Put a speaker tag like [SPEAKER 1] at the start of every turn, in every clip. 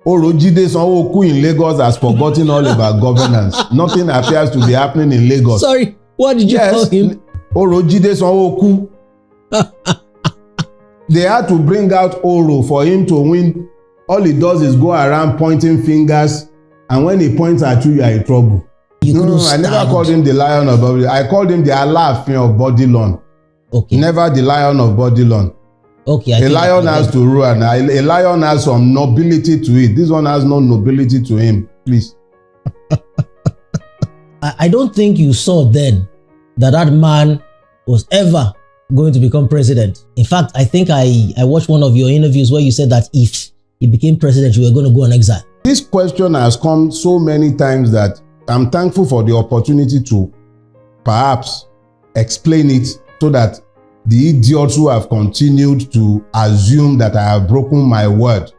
[SPEAKER 1] Orojide Sanwo-Olu in Lagos has forgotten all about governance. Nothing appears to be happening in Lagos.
[SPEAKER 2] Sorry, what did you call him?
[SPEAKER 1] Orojide Sanwo-Olu. They had to bring out Oro for him to win. All he does is go around pointing fingers, and when he points at you, you are in trouble. No, I never called him the lion of Babylon. I called him the Alaafin of Bodilon.
[SPEAKER 2] Okay.
[SPEAKER 1] Never the lion of Bodilon.
[SPEAKER 2] Okay.
[SPEAKER 1] A lion has to rule, and a lion has some nobility to it. This one has no nobility to him. Please.
[SPEAKER 2] I don't think you saw then that man was ever going to become president. In fact, I think I watched one of your interviews where you said that if he became president, you were going to go on exile.
[SPEAKER 1] This question has come so many times that I'm thankful for the opportunity to perhaps explain it so that the idiots who have continued to assume that I have broken my word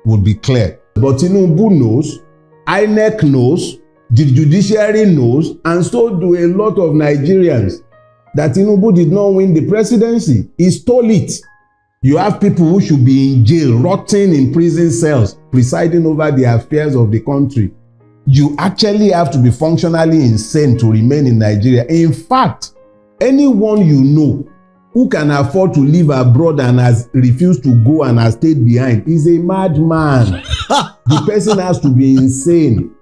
[SPEAKER 1] would be clear. But Tinubu knows, INEC knows, the judiciary knows, and so do a lot of Nigerians, that Tinubu did not win the presidency. He stole it. You have people who should be in jail, rotting in prison cells, presiding over the affairs of the country. You actually have to be functionally insane to remain in Nigeria. In fact, anyone you know who can afford to live abroad and has refused to go and has stayed behind is a madman. The person has to be insane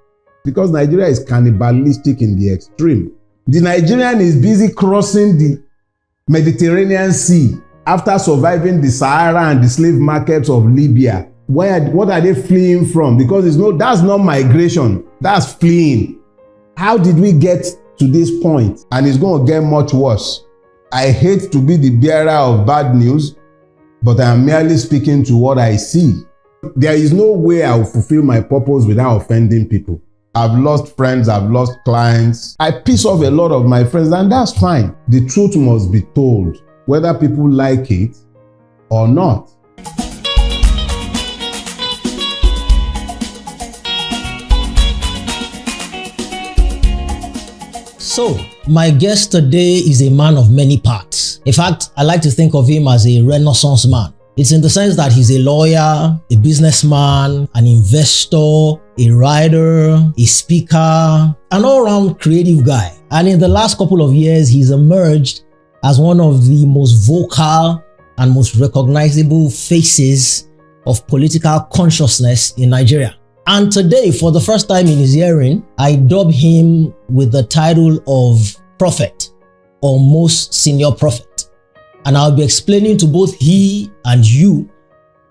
[SPEAKER 1] because Nigeria is cannibalistic in the extreme. The Nigerian is busy crossing the Mediterranean Sea after surviving the Sahara and the slave markets of Libya. What are they fleeing from? Because that's not migration, that's fleeing. How did we get to this point? And it's going to get much worse. I hate to be the bearer of bad news, but I am merely speaking to what I see. There is no way I will fulfill my purpose without offending people. I've lost friends, I've lost clients. I piss off a lot of my friends, and that's fine. The truth must be told, whether people like it or not.
[SPEAKER 2] So, my guest today is a man of many parts. In fact, I like to think of him as a Renaissance man. It's in the sense that he's a lawyer, a businessman, an investor, a writer, a speaker, an all-round creative guy. And in the last couple of years, he's emerged as one of the most vocal and most recognizable faces of political consciousness in Nigeria. And today, for the first time in his hearing, I dub him with the title of Prophet or Most Senior Prophet. And I'll be explaining to both he and you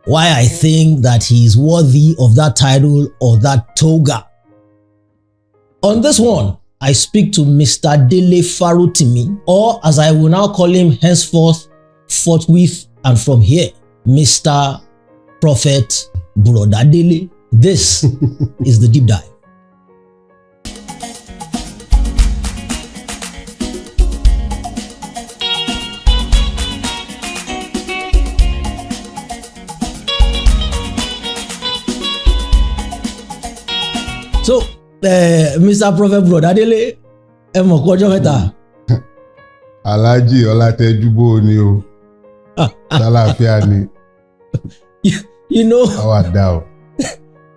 [SPEAKER 2] why I think that he is worthy of that title or that toga. On this one, I speak to Mr. Dele Farotimi, or as I will now call him henceforth, forthwith and from here, Mr. Prophet Brother Dele. This is the deep dive. So, Mr. Prophet Brother Dele, ẹ mọ̀ kọjọ́ mẹ́ta.
[SPEAKER 1] Alhaji Olatejubo ni o. Ṣàlàáfíà ni.
[SPEAKER 2] You know.
[SPEAKER 1] Àwa dá o.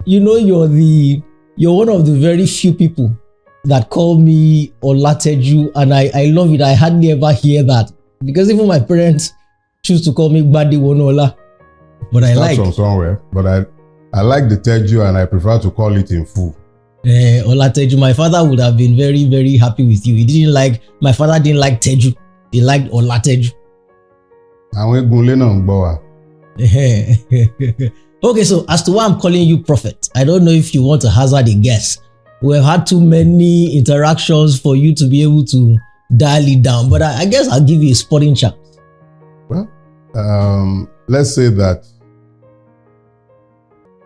[SPEAKER 2] You know, you're one of the very few people that call me Olateju, and I love it. I hardly ever hear that because even my parents choose to call me Gbadi Wonola. But I like
[SPEAKER 1] from somewhere. But I like the Teju, and I prefer to call it in full.
[SPEAKER 2] Olateju. My father would have been very, very happy with you. My father didn't like Teju. He liked Olateju.
[SPEAKER 1] Àwọn egunle náà ń gbọ́ wa.
[SPEAKER 2] Okay, so as to why I'm calling you prophet, I don't know if you want to hazard a guess. We've had too many interactions for you to be able to dial it down, but I guess I'll give you a sporting chance.
[SPEAKER 1] Well, let's say that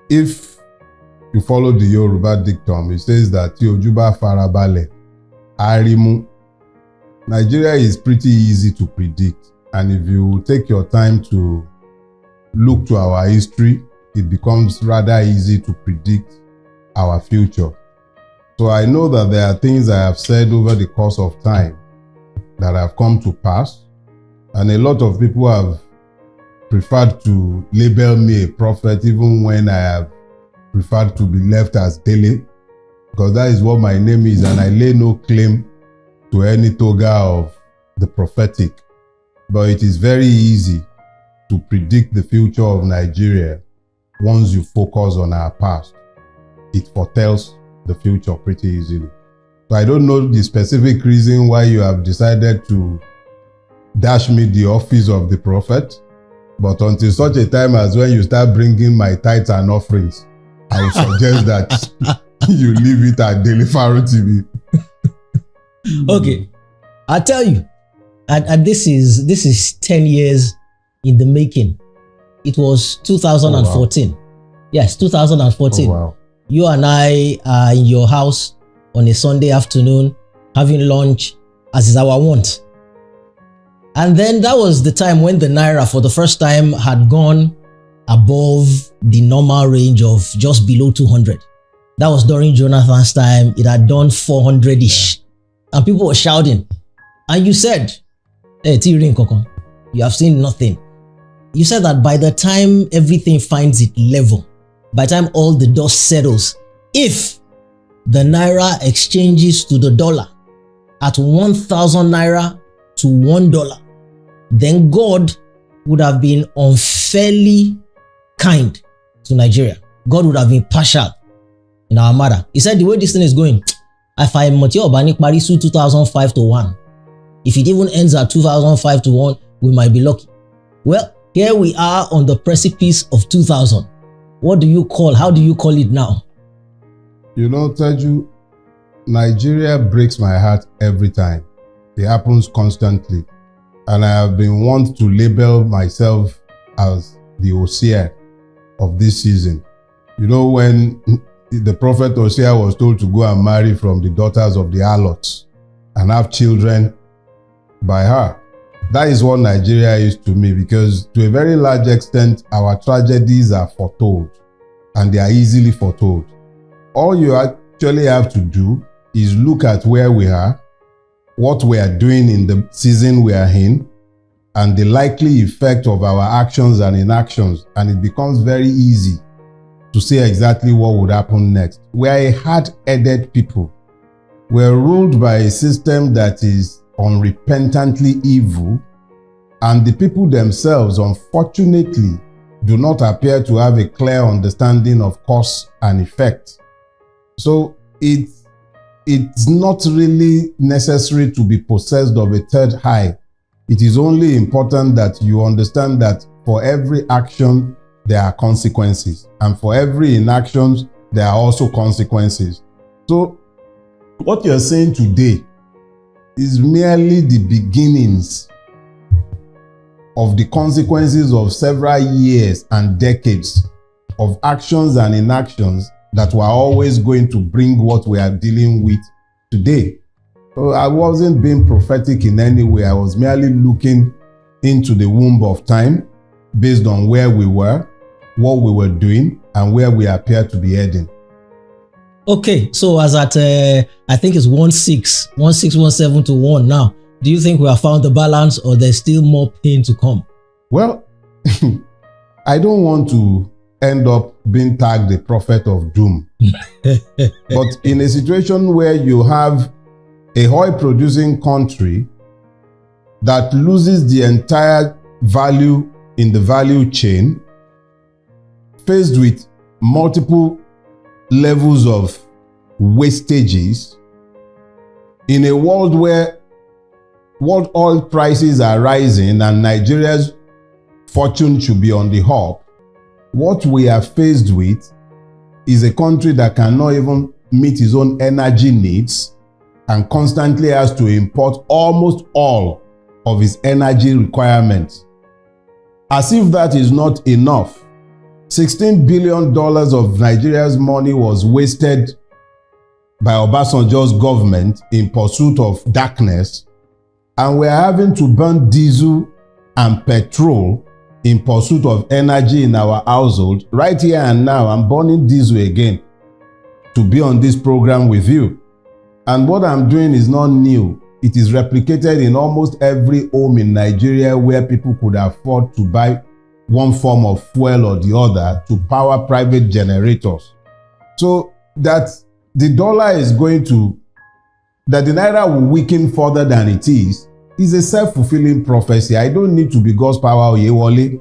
[SPEAKER 1] if you follow the Yoruba dictum, it says that tí ojú bá farabalẹ̀, á rí mú. Nigeria is pretty easy to predict, and if you take your time to look to our history, it becomes rather easy to predict our future. So I know that there are things I have said over the course of time that have come to pass, and a lot of people have preferred to label me a prophet even when I have prefer to be left as Dele, because that is what my name is, and I lay no claim to any toga of the prophetic. But it is very easy to predict the future of Nigeria once you focus on our past. It foretells the future pretty easily. So I don't know the specific reason why you have decided to dash me the office of the prophet, but until such a time as when you start bringing my tithes and offerings, I would suggest that you leave it at Dele Farotimi.
[SPEAKER 2] Okay, I'll tell you, and this is 10 years in the making. It was 2014. Oh, wow. Yes, 2014.
[SPEAKER 1] Oh, wow.
[SPEAKER 2] You and I are in your house on a Sunday afternoon having lunch, as is our wont. And then that was the time when the Naira for the first time had gone above the normal range of just below 200. That was during Jonathan's time. It had done 400-ish. And people were shouting. And you said, hey, you have seen nothing. You said that by the time everything finds its level, by the time all the dust settles, if the Naira exchanges to the dollar at 1,000 Naira to $1, then God would have been unfairly kind to Nigeria. God would have been partial in our matter. He said the way this thing is going, if I Mateo Banik Parisu 2005 to 1, if it even ends at 2005 to 1, we might be lucky. Well, here we are on the precipice of 2000. What do you call, how do you call it now?
[SPEAKER 1] You know, Teju, Nigeria breaks my heart every time. It happens constantly. And I have been wont to label myself as the Hosea of this season. You know, when the prophet Hosea was told to go and marry from the daughters of the harlots and have children by her. That is what Nigeria is to me, because to a very large extent, our tragedies are foretold, and they are easily foretold. All you actually have to do is look at where we are, what we are doing in the season we are in, and the likely effect of our actions and inactions, and it becomes very easy to say exactly what would happen next. We are a hard-headed people. We are ruled by a system that is unrepentantly evil, and the people themselves, unfortunately, do not appear to have a clear understanding of cause and effect. So it's not really necessary to be possessed of a third eye. It is only important that you understand that for every action, there are consequences, and for every inaction, there are also consequences. So what you're saying today is merely the beginnings of the consequences of several years and decades of actions and inactions that were always going to bring what we are dealing with today. So I wasn't being prophetic in any way. I was merely looking into the womb of time based on where we were, what we were doing, and where we appear to be heading.
[SPEAKER 2] Okay, so as at, I think it's 1617 to 1 now. Do you think we have found the balance, or there's still more pain to come?
[SPEAKER 1] Well, I don't want to end up being tagged the prophet of doom. But in a situation where you have a oil-producing country that loses the entire value in the value chain, faced with multiple levels of wastages, in a world where world oil prices are rising and Nigeria's fortune should be on the up, what we are faced with is a country that cannot even meet its own energy needs and constantly has to import almost all of its energy requirements. As if that is not enough, $16 billion of Nigeria's money was wasted by Obasanjo's government in pursuit of darkness, and we're having to burn diesel and petrol in pursuit of energy in our household. Right here and now, I'm burning diesel again to be on this program with you. And what I'm doing is not new. It is replicated in almost every home in Nigeria where people could afford to buy one form of fuel or the other to power private generators. So that the dollar is going to, that the naira will weaken further than it is a self-fulfilling prophecy. I don't need to be God's power Oyewole.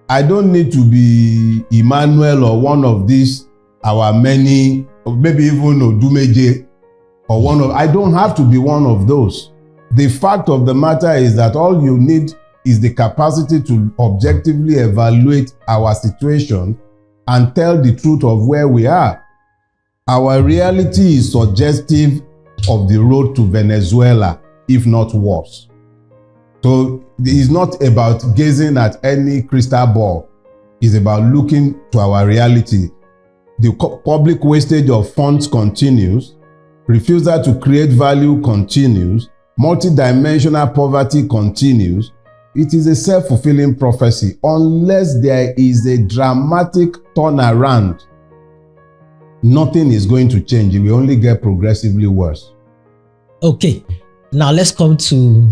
[SPEAKER 1] I don't need to be Emmanuel or one of these, our many, or maybe even Odumeje, or one of, I don't have to be one of those. The fact of the matter is that all you need is the capacity to objectively evaluate our situation and tell the truth of where we are. Our reality is suggestive of the road to Venezuela, if not worse. So it's not about gazing at any crystal ball. It's about looking to our reality. The public wastage of funds continues. Refusal to create value continues. Multidimensional poverty continues. It is a self-fulfilling prophecy unless there is a dramatic turnaround. Nothing is going to change. It will only get progressively worse.
[SPEAKER 2] Okay, now let's come to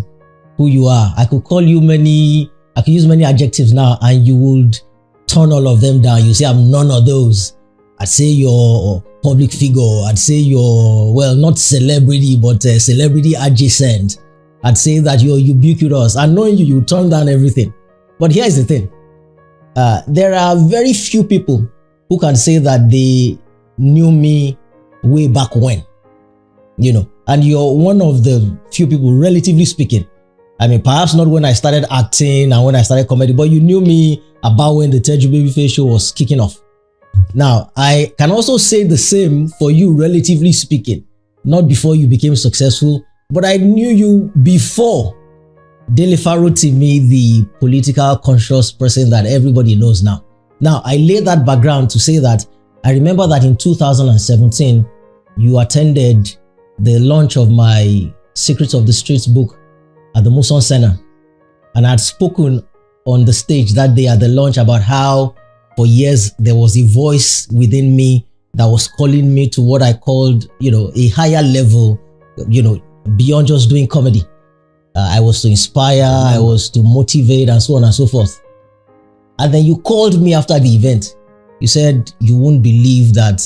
[SPEAKER 2] who you are. I could use many adjectives now and you would turn all of them down. You say I'm none of those. I'd say you're public figure. I'd say you're, well, not celebrity, but celebrity adjacent. I'd say that you're ubiquitous. And knowing you, you turn down everything. But here's the thing. There are very few people who can say that they knew me way back when, you know, and you're one of the few people, relatively speaking. I mean, perhaps not when I started acting and when I started comedy, but you knew me about when the Teju Babyface show was kicking off. Now, I can also say the same for you, relatively speaking, not before you became successful, but I knew you before Dele Farotimi, the political conscious person that everybody knows now. Now, I lay that background to say that I remember that in 2017, you attended the launch of my Secrets of the Streets book at the Muson Center. And I had spoken on the stage that day at the launch about how for years there was a voice within me that was calling me to what I called, you know, a higher level, you know, beyond just doing comedy. I was to inspire, I was to motivate, and so on and so forth. And then you called me after the event. You said you won't believe that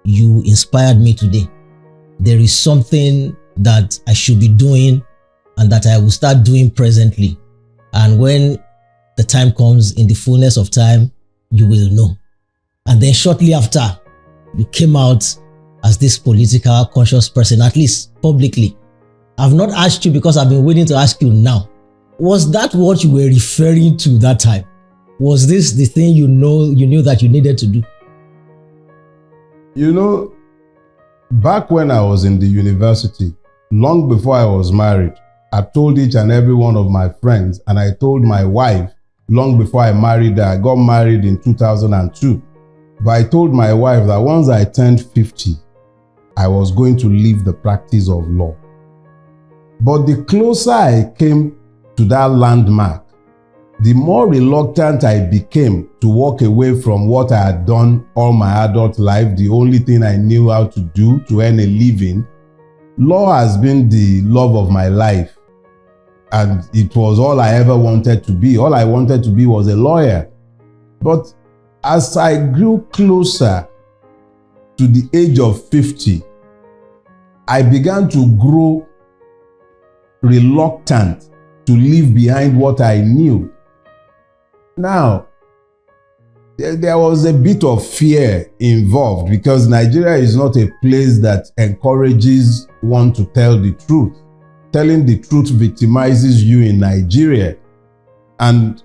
[SPEAKER 2] you inspired me today. There is something that I should be doing and that I will start doing presently. And when the time comes, in the fullness of time, you will know. And then shortly after, you came out as this political conscious person, at least publicly. I've not asked you because I've been waiting to ask you now. Was that what you were referring to that time? Was this the thing you knew that you needed to do?
[SPEAKER 1] You know, back when I was in the university, long before I was married, I told each and every one of my friends, and I told my wife long before I married her. I got married in 2002. But I told my wife that once I turned 50, I was going to leave the practice of law. But the closer I came to that landmark, the more reluctant I became to walk away from what I had done all my adult life, the only thing I knew how to do to earn a living. Law has been the love of my life, and it was all I ever wanted to be. All I wanted to be was a lawyer. But as I grew closer to the age of 50, I began to grow reluctant to leave behind what I knew. Now, there was a bit of fear involved because Nigeria is not a place that encourages one to tell the truth. Telling the truth victimizes you in Nigeria. And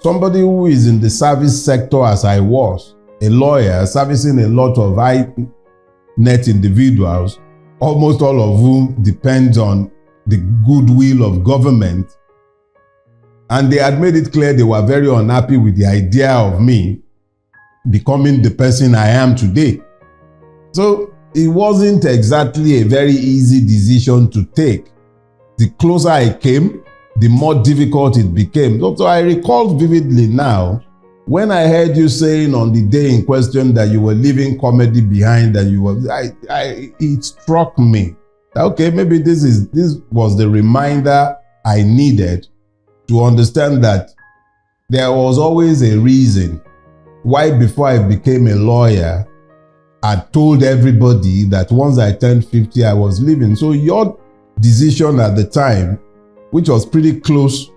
[SPEAKER 1] somebody who is in the service sector as I was, a lawyer servicing a lot of high net individuals, almost all of whom depend on the goodwill of government, and they had made it clear they were very unhappy with the idea of me becoming the person I am today. So it wasn't exactly a very easy decision to take. The closer I came, the more difficult it became. So I recall vividly now when I heard you saying on the day in question that you were leaving comedy behind, and you were, it struck me that okay, maybe this was the reminder I needed to understand that there was always a reason why before I became a lawyer, had told everybody that once I turned 50, I was leaving. So your decision at the time, which was pretty close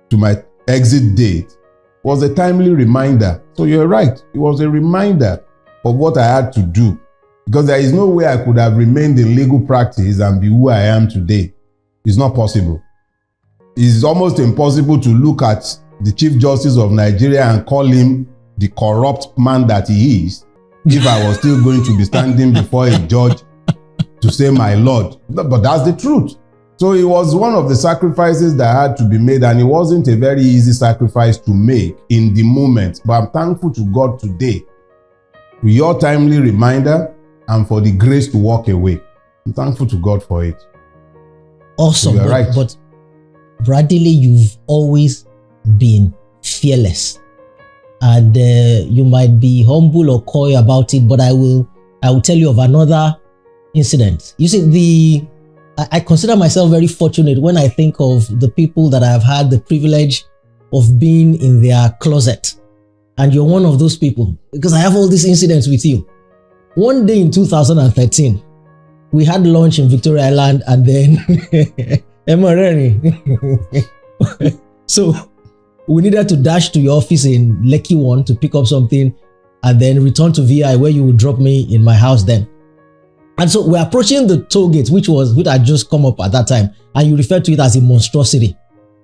[SPEAKER 1] to my exit date, was a timely reminder. So you're right. It was a reminder of what I had to do, because there is no way I could have remained in legal practice and be who I am today. It's not possible. It's almost impossible to look at the Chief Justice of Nigeria and call him the corrupt man that he is if I was still going to be standing before a judge to say, my Lord. But that's the truth. So it was one of the sacrifices that had to be made, and it wasn't a very easy sacrifice to make in the moment. But I'm thankful to God today for your timely reminder and for the grace to walk away. I'm thankful to God for it.
[SPEAKER 2] Awesome.
[SPEAKER 1] You're right.
[SPEAKER 2] But Bradley, you've always been fearless. And you might be humble or coy about it, but I will tell you of another incident. You see, I consider myself very fortunate when I think of the people that I've had the privilege of being in their closet. And you're one of those people, because I have all these incidents with you. One day in 2013, we had lunch in Victoria Island, and then so we needed to dash to your office in Lekki 1 to pick up something and then return to VI, where you would drop me in my house then. And so we're approaching the toll gate, which had just come up at that time, and you refer to it as a monstrosity.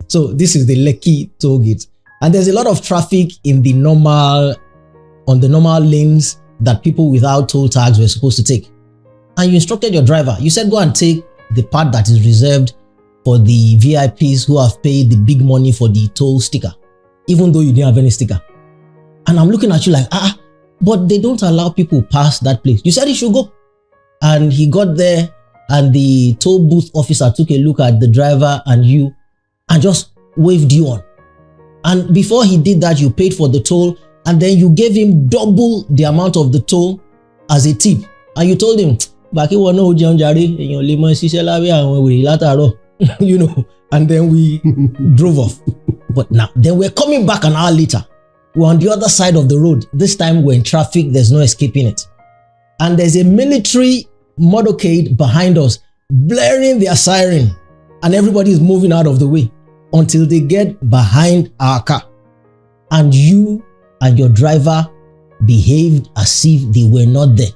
[SPEAKER 2] So this is the Lekki toll gate, and there's a lot of traffic on the normal lanes that people without toll tags were supposed to take. And you instructed your driver. You said, go and take the part that is reserved for the VIPs who have paid the big money for the toll sticker, even though you didn't have any sticker. And I'm looking at you like, but they don't allow people past that place. You said he should go. And he got there, and the toll booth officer took a look at the driver and you and just waved you on. And before he did that, you paid for the toll, and then you gave him double the amount of the toll as a tip. And you told him, you know, and then we drove off. But now, then we're coming back an hour later. We're on the other side of the road. This time we're in traffic, there's no escaping it. And there's a military motorcade behind us, blaring their siren, and everybody is moving out of the way until they get behind our car. And you and your driver behaved as if they were not there.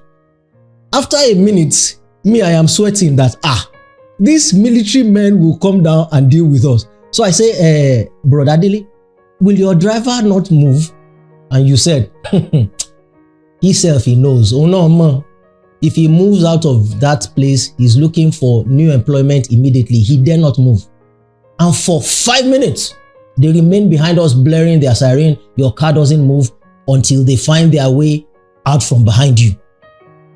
[SPEAKER 2] After a minute, I am sweating that, these military men will come down and deal with us. So I say, Brother Dele, will your driver not move? And you said, he knows. Oh no, man. If he moves out of that place, he's looking for new employment immediately. He dare not move. And for 5 minutes, they remain behind us blaring their siren. Your car doesn't move until they find their way out from behind you.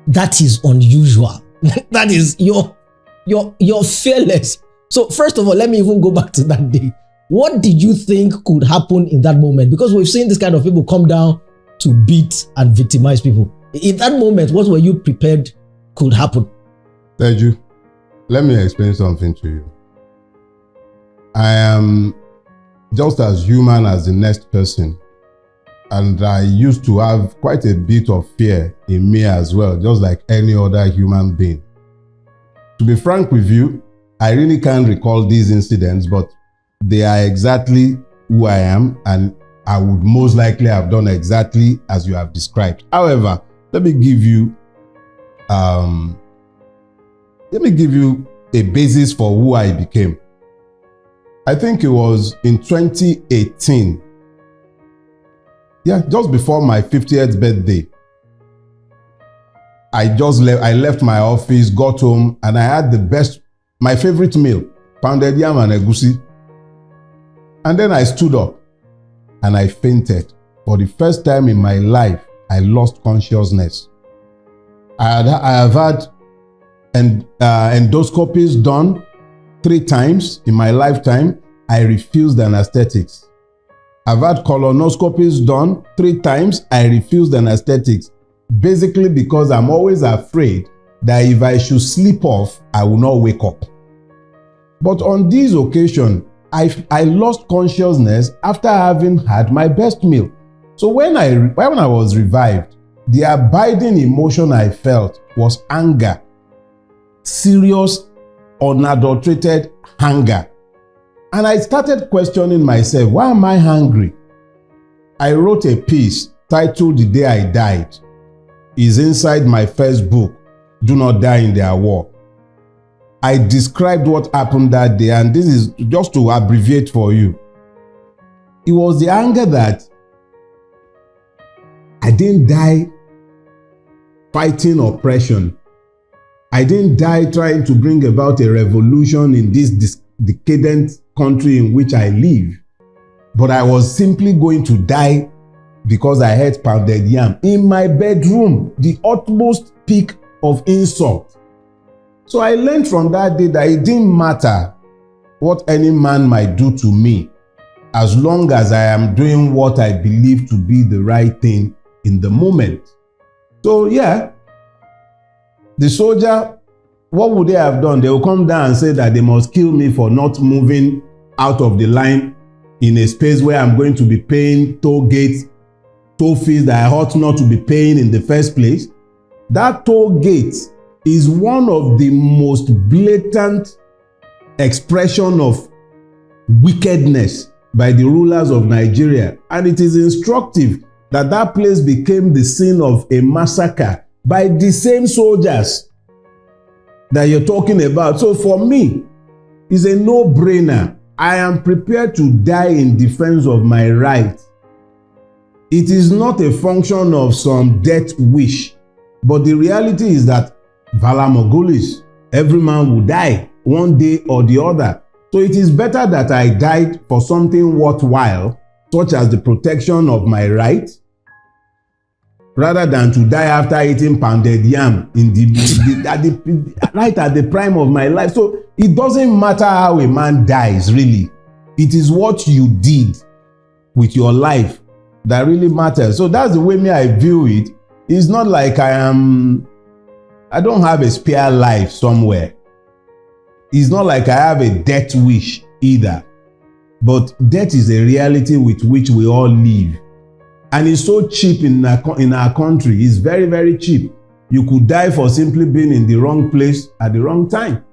[SPEAKER 2] That is unusual. That is, you're fearless. So first of all, let me even go back to that day. What did you think could happen in that moment? Because we've seen this kind of people come down to beat and victimize people. In that moment, what were you prepared could happen?
[SPEAKER 1] Teju, let me explain something to you. I am just as human as the next person. And I used to have quite a bit of fear in me as well, just like any other human being. To be frank with you, I really can't recall these incidents, but they are exactly who I am, and I would most likely have done exactly as you have described. However, let me give you a basis for who I became. I think it was in 2018. Yeah, just before my 50th birthday. I left my office, got home, and I had my favorite meal, pounded yam and egusi. And then I stood up and I fainted. For the first time in my life, I lost consciousness. I have had endoscopies done 3 times in my lifetime. I refused anesthetics. I've had colonoscopies done 3 times. I refused anesthetics. Basically because I'm always afraid that if I should sleep off, I will not wake up. But on this occasion, I lost consciousness after having had my best meal. So when I was revived, the abiding emotion I felt was anger. Serious, unadulterated anger. And I started questioning myself, why am I hungry? I wrote a piece titled The Day I Died. It's inside my first book, Do Not Die in Their War. I described what happened that day, and this is just to abbreviate for you. It was the anger that I didn't die fighting oppression. I didn't die trying to bring about a revolution in this decadent country in which I live. But I was simply going to die because I had pounded yam in my bedroom, the utmost peak of insult. So I learned from that day that it didn't matter what any man might do to me, as long as I am doing what I believe to be the right thing in the moment. So yeah, the soldier, what would they have done? They will come down and say that they must kill me for not moving out of the line in a space where I'm going to be paying toll gates, toll fees that I ought not to be paying in the first place. That toll gate is one of the most blatant expression of wickedness by the rulers of Nigeria. And it is instructive that that place became the scene of a massacre by the same soldiers that you're talking about. So for me, it's a no-brainer. I am prepared to die in defense of my right. It is not a function of some death wish, but the reality is that Vala Mogulis, every man will die one day or the other. So it is better that I died for something worthwhile, such as the protection of my right, rather than to die after eating pounded yam right at the prime of my life. So it doesn't matter how a man dies, really. It is what you did with your life that really matters. So that's the way I view it. It's not like I don't have a spare life somewhere. It's not like I have a death wish either. But death is a reality with which we all live. And it's so cheap in our country. It's very, very cheap. You could die for simply being in the wrong place at the wrong time.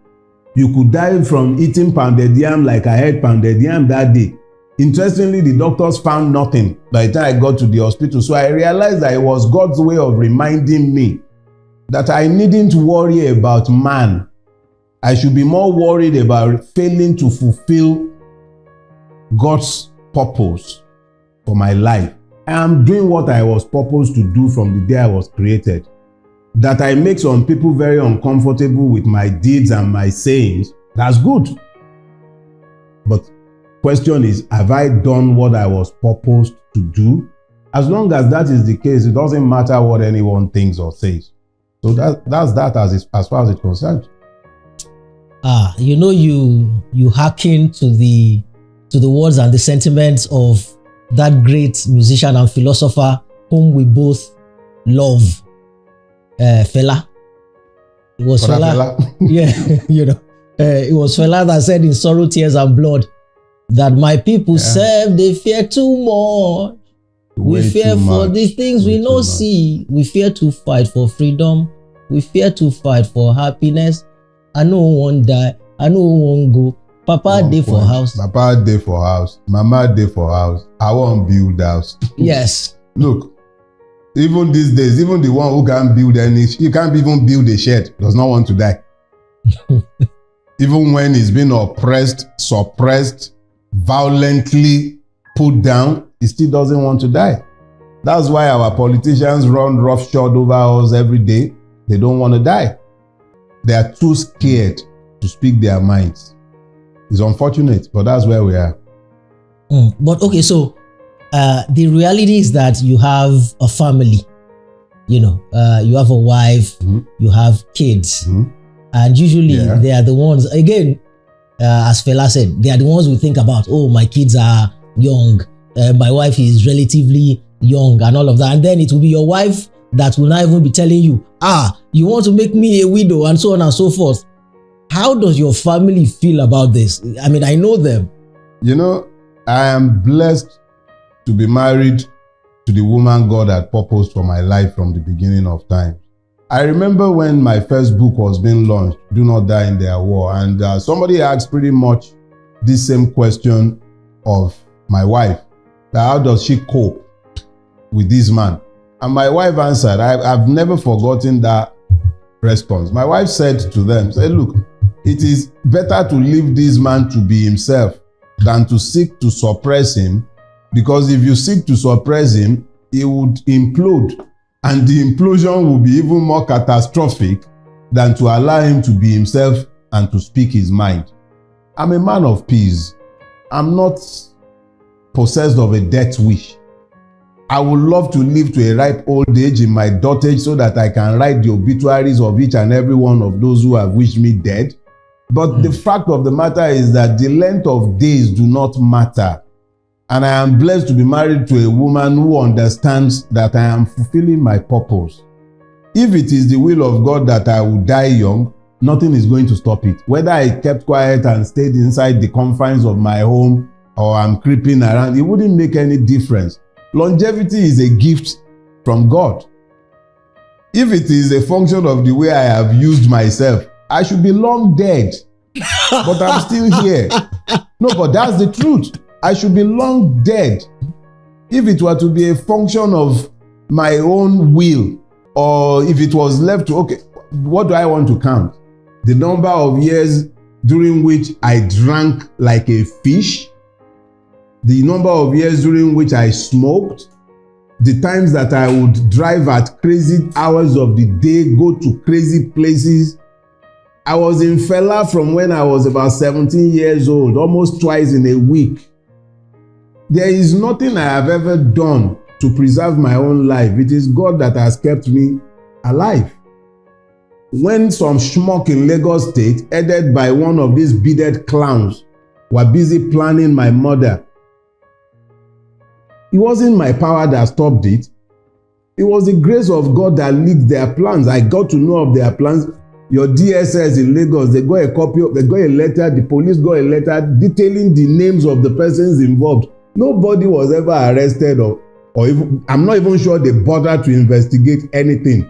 [SPEAKER 1] You could die from eating pounded yam like I had pounded yam that day. Interestingly, the doctors found nothing by the time I got to the hospital. So I realized that it was God's way of reminding me that I needn't worry about man. I should be more worried about failing to fulfill God's purpose for my life. I am doing what I was purposed to do from the day I was created. That I make some people very uncomfortable with my deeds and my sayings, that's good. But question is, have I done what I was purposed to do? As long as that is the case, it doesn't matter what anyone thinks or says. So that's that as far as it's concerned.
[SPEAKER 2] You hearken to the words and the sentiments of that great musician and philosopher whom we both love, Fela. It was Fela. Yeah, it was Fela that said in Sorrow, Tears and Blood that my people serve, they fear too much. We fear for the things we no see. We fear to fight for freedom. We fear to fight for happiness. I know one die. I know one go. Papa dey for house.
[SPEAKER 1] Papa dey for house. Mama dey for house. I won't build house.
[SPEAKER 2] Yes.
[SPEAKER 1] Look, even these days, even the one who can't build you can't even build a shed, does not want to die. Even when he's been oppressed, suppressed, violently put down, he still doesn't want to die. That's why our politicians run roughshod over us every day. They don't want to die. They are too scared to speak their minds. It's unfortunate, but that's where we are.
[SPEAKER 2] But okay, so the reality is that you have a family. You have a wife, you have kids, and usually they are the ones, again, as Fela said, they are the ones we think about. Oh, my kids are young, my wife is relatively young and all of that. And then it will be your wife that will not even be telling you, you want to make me a widow and so on and so forth. How does your family feel about this? I mean, I know them.
[SPEAKER 1] I am blessed to be married to the woman God had purposed for my life from the beginning of time. I remember when my first book was being launched, Do Not Die in Their War, and somebody asked pretty much this same question of my wife, that how does she cope with this man? And my wife answered, I've never forgotten that response. My wife said to them, look, it is better to leave this man to be himself than to seek to suppress him, because if you seek to suppress him, he would implode, and the implosion will be even more catastrophic than to allow him to be himself and to speak his mind. I'm a man of peace. I'm not possessed of a death wish. I would love to live to a ripe old age in my dotage so that I can write the obituaries of each and every one of those who have wished me dead. But the fact of the matter is that the length of days do not matter. And I am blessed to be married to a woman who understands that I am fulfilling my purpose. If it is the will of God that I will die young, nothing is going to stop it. Whether I kept quiet and stayed inside the confines of my home or I'm creeping around, it wouldn't make any difference. Longevity is a gift from God. If it is a function of the way I have used myself, I should be long dead, but I'm still here. No, but that's the truth. I should be long dead. If it were to be a function of my own will, or if it was left to, okay, what do I want to count? The number of years during which I drank like a fish, the number of years during which I smoked, the times that I would drive at crazy hours of the day, go to crazy places. I was in Fela from when I was about 17 years old, almost twice in a week. There is nothing I have ever done to preserve my own life. It is God that has kept me alive. When some schmuck in Lagos State, headed by one of these bearded clowns, were busy planning my murder, it wasn't my power that stopped it. It was the grace of God that leaked their plans. I got to know of their plans. Your DSS in Lagos, they got a letter, the police got a letter detailing the names of the persons involved. Nobody was ever arrested or even, I'm not even sure they bothered to investigate anything.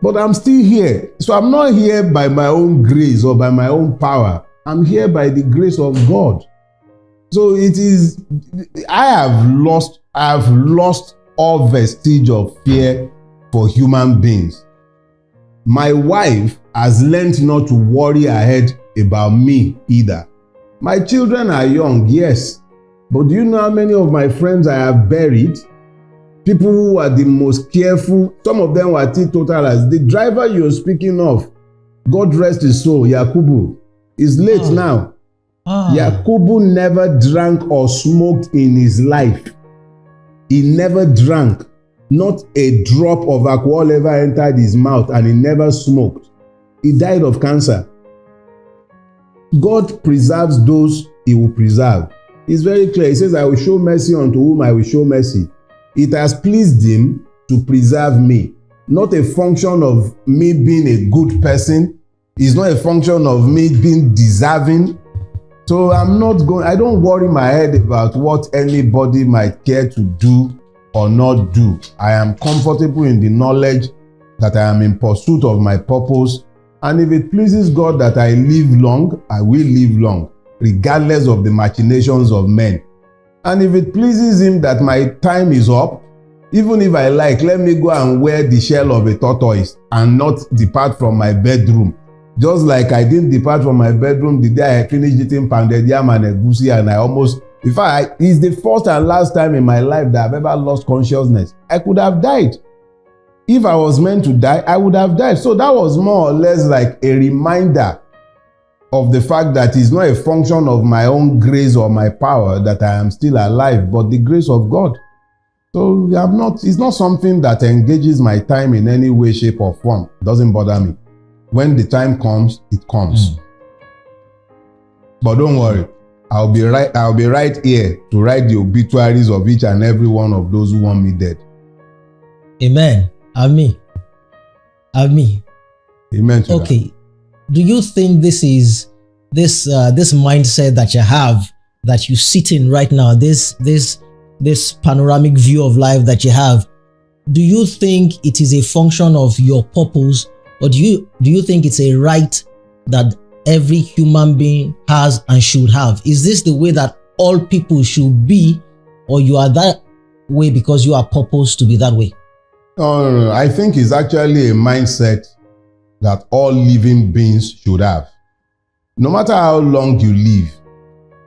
[SPEAKER 1] But I'm still here. So I'm not here by my own grace or by my own power. I'm here by the grace of God. So it is, I have lost all vestige of fear for human beings. My wife has learned not to worry ahead about me either. My children are young, yes. But do you know how many of my friends I have buried? People who are the most careful. Some of them were teetotalers. The driver you're speaking of, God rest his soul, Yakubu, is late now. Yakubu never drank or smoked in his life. He never drank. Not a drop of alcohol ever entered his mouth, and he never smoked. He died of cancer. God preserves those he will preserve. It's very clear. He says, I will show mercy unto whom I will show mercy. It has pleased him to preserve me. Not a function of me being a good person. It's not a function of me being deserving. So I don't worry my head about what anybody might care to do or not do. I am comfortable in the knowledge that I am in pursuit of my purpose. And if it pleases God that I live long, I will live long, regardless of the machinations of men. And if it pleases him that my time is up, even if I like, let me go and wear the shell of a tortoise and not depart from my bedroom. Just like I didn't depart from my bedroom the day I finished eating pounded yam and egusi, and I almost, in fact, it's the first and last time in my life that I've ever lost consciousness. I could have died. If I was meant to die, I would have died. So that was more or less like a reminder of the fact that it's not a function of my own grace or my power that I am still alive, but the grace of God. So it's not something that engages my time in any way, shape, or form. It doesn't bother me. When the time comes, it comes. But don't worry, I'll be right here to write the obituaries of each and every one of those who want me dead.
[SPEAKER 2] Amen. Amen. Amen.
[SPEAKER 1] Amen to
[SPEAKER 2] okay.
[SPEAKER 1] that.
[SPEAKER 2] Do you think this is this mindset that you have, that you sit in right now, this this panoramic view of life that you have, do you think it is a function of your purpose, or do you think it's a right that every human being has and should have? Is this the way that all people should be, or you are that way because you are purposed to be that way?
[SPEAKER 1] No. I think it's actually a mindset that all living beings should have. No matter how long you live,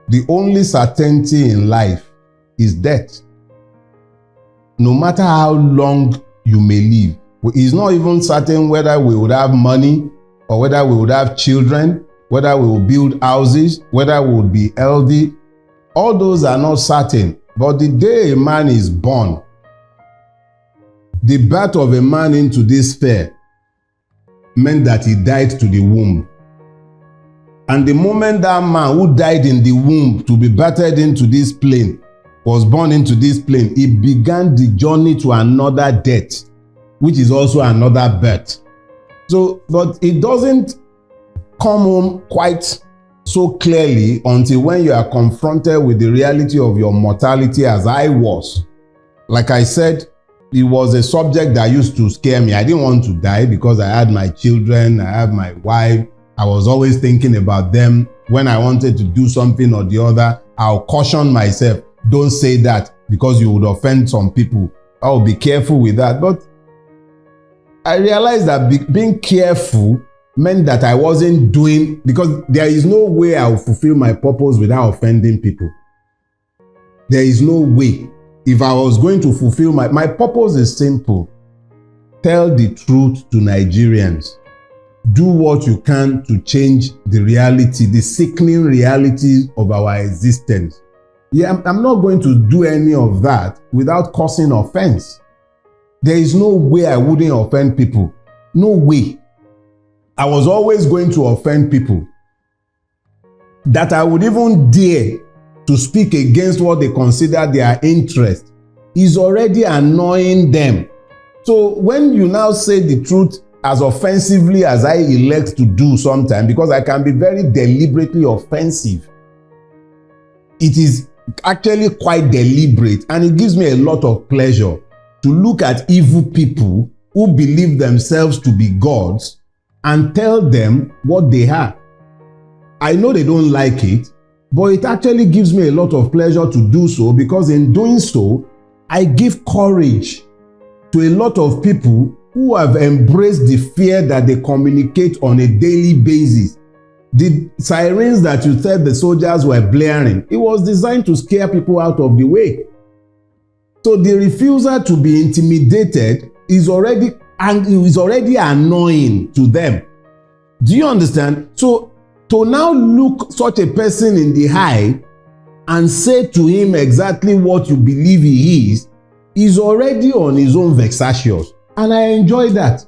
[SPEAKER 1] the only certainty in life is death. No matter how long you may live, it's not even certain whether we would have money or whether we would have children, whether we will build houses, whether we would be healthy. All those are not certain. But the day a man is born, the birth of a man into this sphere meant that he died to the womb. And the moment that man who died in the womb to be birthed into this plane was born into this plane, he began the journey to another death, which is also another birth. So, but it doesn't come home quite so clearly until when you are confronted with the reality of your mortality, as I was. Like I said, it was a subject that used to scare me. I didn't want to die because I had my children, I had my wife. I was always thinking about them. When I wanted to do something or the other, I'll caution myself, don't say that because you would offend some people. I'll be careful with that. But I realized that being careful meant that I wasn't doing, because there is no way I will fulfill my purpose without offending people. There is no way. If I was going to fulfill my purpose is simple. Tell the truth to Nigerians. Do what you can to change the reality, the sickening reality of our existence. Yeah, I'm not going to do any of that without causing offense. There is no way I wouldn't offend people. No way. I was always going to offend people. That I would even dare to speak against what they consider their interest is already annoying them. So when you now say the truth as offensively as I elect to do sometimes, because I can be very deliberately offensive, it is actually quite deliberate, and it gives me a lot of pleasure to look at evil people who believe themselves to be gods and tell them what they have. I know they don't like it, but it actually gives me a lot of pleasure to do so, because in doing so, I give courage to a lot of people who have embraced the fear that they communicate on a daily basis. The sirens that you said the soldiers were blaring, it was designed to scare people out of the way. So the refusal to be intimidated is already annoying to them. Do you understand? So to now look such a person in the eye and say to him exactly what you believe he is already on his own vexatious. And I enjoy that.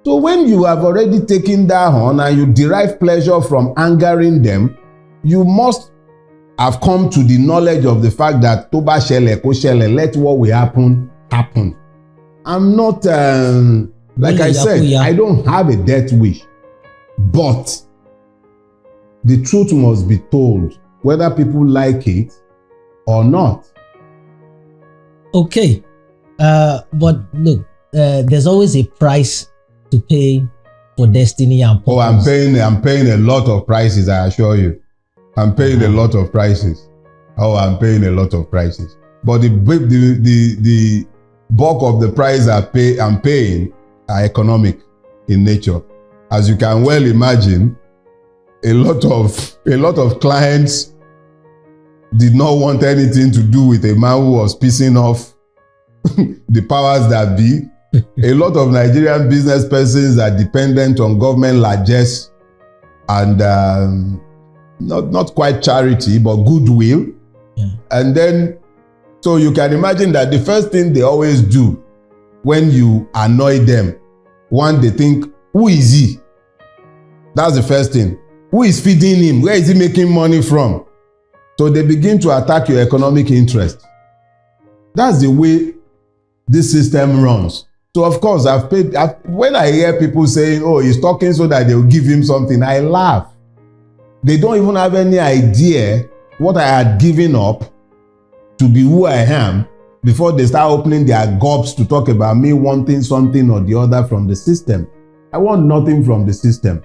[SPEAKER 1] So when you have already taken that on and you derive pleasure from angering them, you must have come to the knowledge of the fact that Toba Shele, Ko Shele, let what will happen, happen. I'm not, like I said, I don't have a death wish. But the truth must be told, whether people like it or not.
[SPEAKER 2] Okay. But look, there's always a price to pay for destiny and purpose.
[SPEAKER 1] Oh, I'm paying a lot of prices, I assure you. I'm paying a lot of prices. Oh, I'm paying a lot of prices. But the bulk of the price I'm paying are economic in nature. As you can well imagine, a lot of clients did not want anything to do with a man who was pissing off the powers that be. A lot of Nigerian business persons are dependent on government largesse and not quite charity, but goodwill. Yeah. And then, so you can imagine that the first thing they always do when you annoy them, one, they think, who is he? That's the first thing. Who is feeding him? Where is he making money from? So they begin to attack your economic interest. That's the way this system runs. So of course, when I hear people saying, oh, he's talking so that they'll give him something, I laugh. They don't even have any idea what I had given up to be who I am before they start opening their gobs to talk about me wanting something or the other from the system. I want nothing from the system.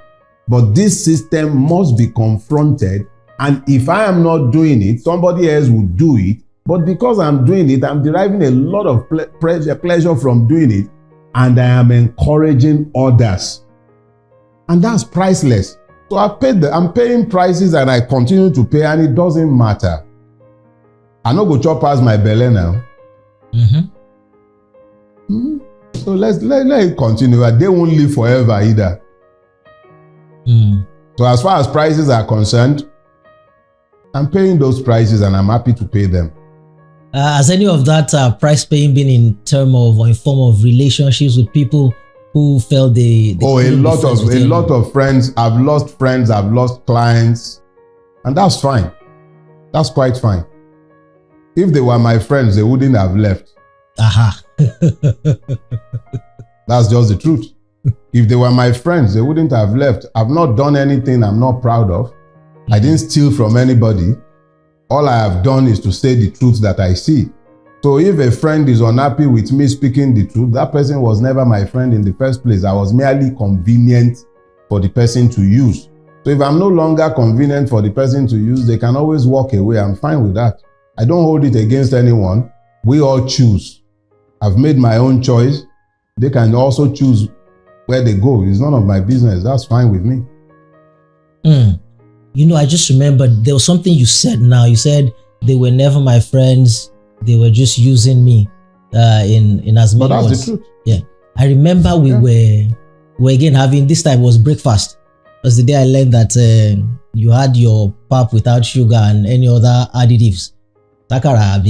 [SPEAKER 1] But this system must be confronted, and if I am not doing it, somebody else will do it. But because I'm doing it, I'm deriving a lot of pleasure from doing it, and I am encouraging others. And that's priceless. So I'm paying prices, and I continue to pay, and it doesn't matter. I no go chop past my belly now. So let it continue. They won't live forever either. So as far as prices are concerned, I'm paying those prices, and I'm happy to pay them.
[SPEAKER 2] Has any of that price paying been in term of or in form of relationships with people who felt they
[SPEAKER 1] a lot of friends. I've lost friends, I've lost clients, and that's fine. That's quite fine. If they were my friends, they wouldn't have left. That's just the truth. If they were my friends, they wouldn't have left. I've not done anything I'm not proud of. I didn't steal from anybody. All I have done is to say the truth that I see. So if a friend is unhappy with me speaking the truth, that person was never my friend in the first place. I was merely convenient for the person to use. So if I'm no longer convenient for the person to use, they can always walk away. I'm fine with that. I don't hold it against anyone. We all choose. I've made my own choice. They can also choose where they go. It's none of my business. That's fine with me.
[SPEAKER 2] You know, I just remembered there was something you said now. You said they were never my friends. They were just using me in as many words.
[SPEAKER 1] But that's the truth.
[SPEAKER 2] Yeah. I remember we were again having, this time was breakfast. It was the day I learned that you had your pap without sugar and any other additives. Takara,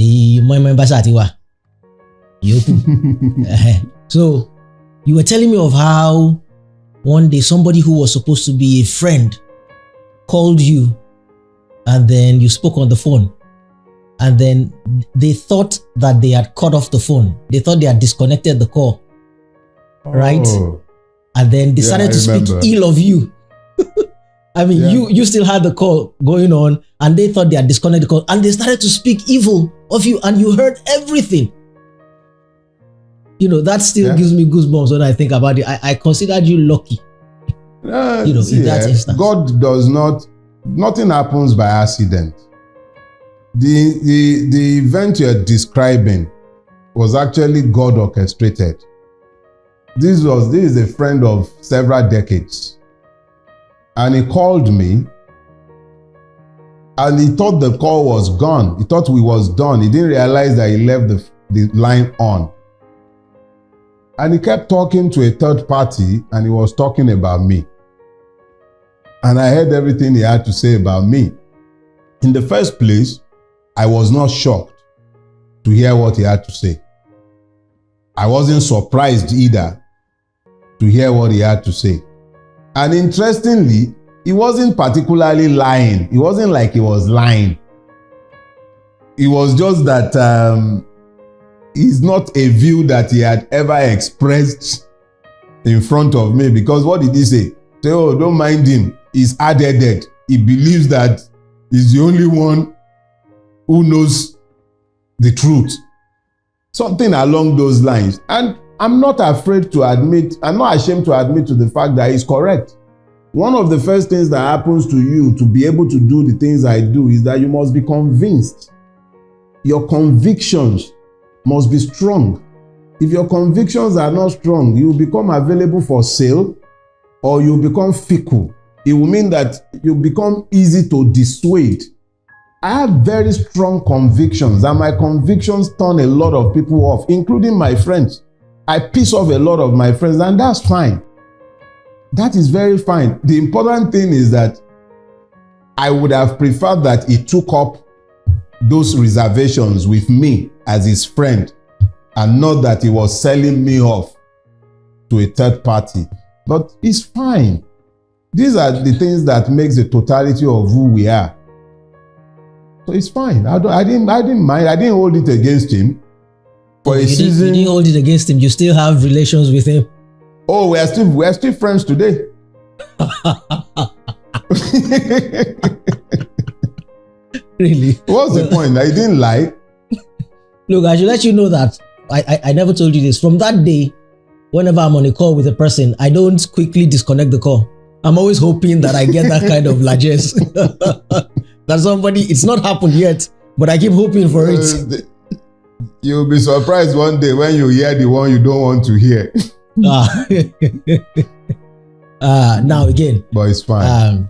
[SPEAKER 2] so you were telling me of how one day somebody who was supposed to be a friend called you, and then you spoke on the phone, and then they thought that they had cut off the phone. They thought they had disconnected the call, right? And then decided to speak ill of you. I mean, you still had the call going on, and they thought they had disconnected the call, and they started to speak evil of you, and you heard everything. You know, that still gives me goosebumps when I think about it. I considered you lucky. In that instance.
[SPEAKER 1] God does not, nothing happens by accident. The event you're describing was actually God orchestrated. This is a friend of several decades. And he called me, and he thought the call was gone. He thought we was done. He didn't realize that he left the line on. And he kept talking to a third party, and he was talking about me. And I heard everything he had to say about me. In the first place, I was not shocked to hear what he had to say. I wasn't surprised either to hear what he had to say. And interestingly, he wasn't particularly lying. It wasn't like he was lying. It was just that it's not a view that he had ever expressed in front of me. Because what did he say? Say, oh, don't mind him. He's hard-headed. He believes that he's the only one who knows the truth. Something along those lines. And I'm not afraid to admit, I'm not ashamed to admit to the fact that he's correct. One of the first things that happens to you to be able to do the things I do is that you must be convinced. Your convictions must be strong. If your convictions are not strong, you become available for sale, or you become fickle. It will mean that you become easy to dissuade. I have very strong convictions, and my convictions turn a lot of people off, including my friends. I piss off a lot of my friends, and that's fine. That is very fine. The important thing is that I would have preferred that he took up those reservations with me as his friend, and not that he was selling me off to a third party. But it's fine. These are the things that makes the totality of who we are. So it's fine. I didn't mind. I didn't hold it against him. For a season.
[SPEAKER 2] You didn't hold it against him. You still have relations with him.
[SPEAKER 1] Oh, we are still friends today.
[SPEAKER 2] Really?
[SPEAKER 1] What's the point? I didn't lie.
[SPEAKER 2] Look, I should let you know that I never told you this. From that day, whenever I'm on a call with a person, I don't quickly disconnect the call. I'm always hoping that I get that kind of largesse. That somebody, it's not happened yet, but I keep hoping for it.
[SPEAKER 1] You'll be surprised one day when you hear the one you don't want to hear.
[SPEAKER 2] Now again.
[SPEAKER 1] But it's fine.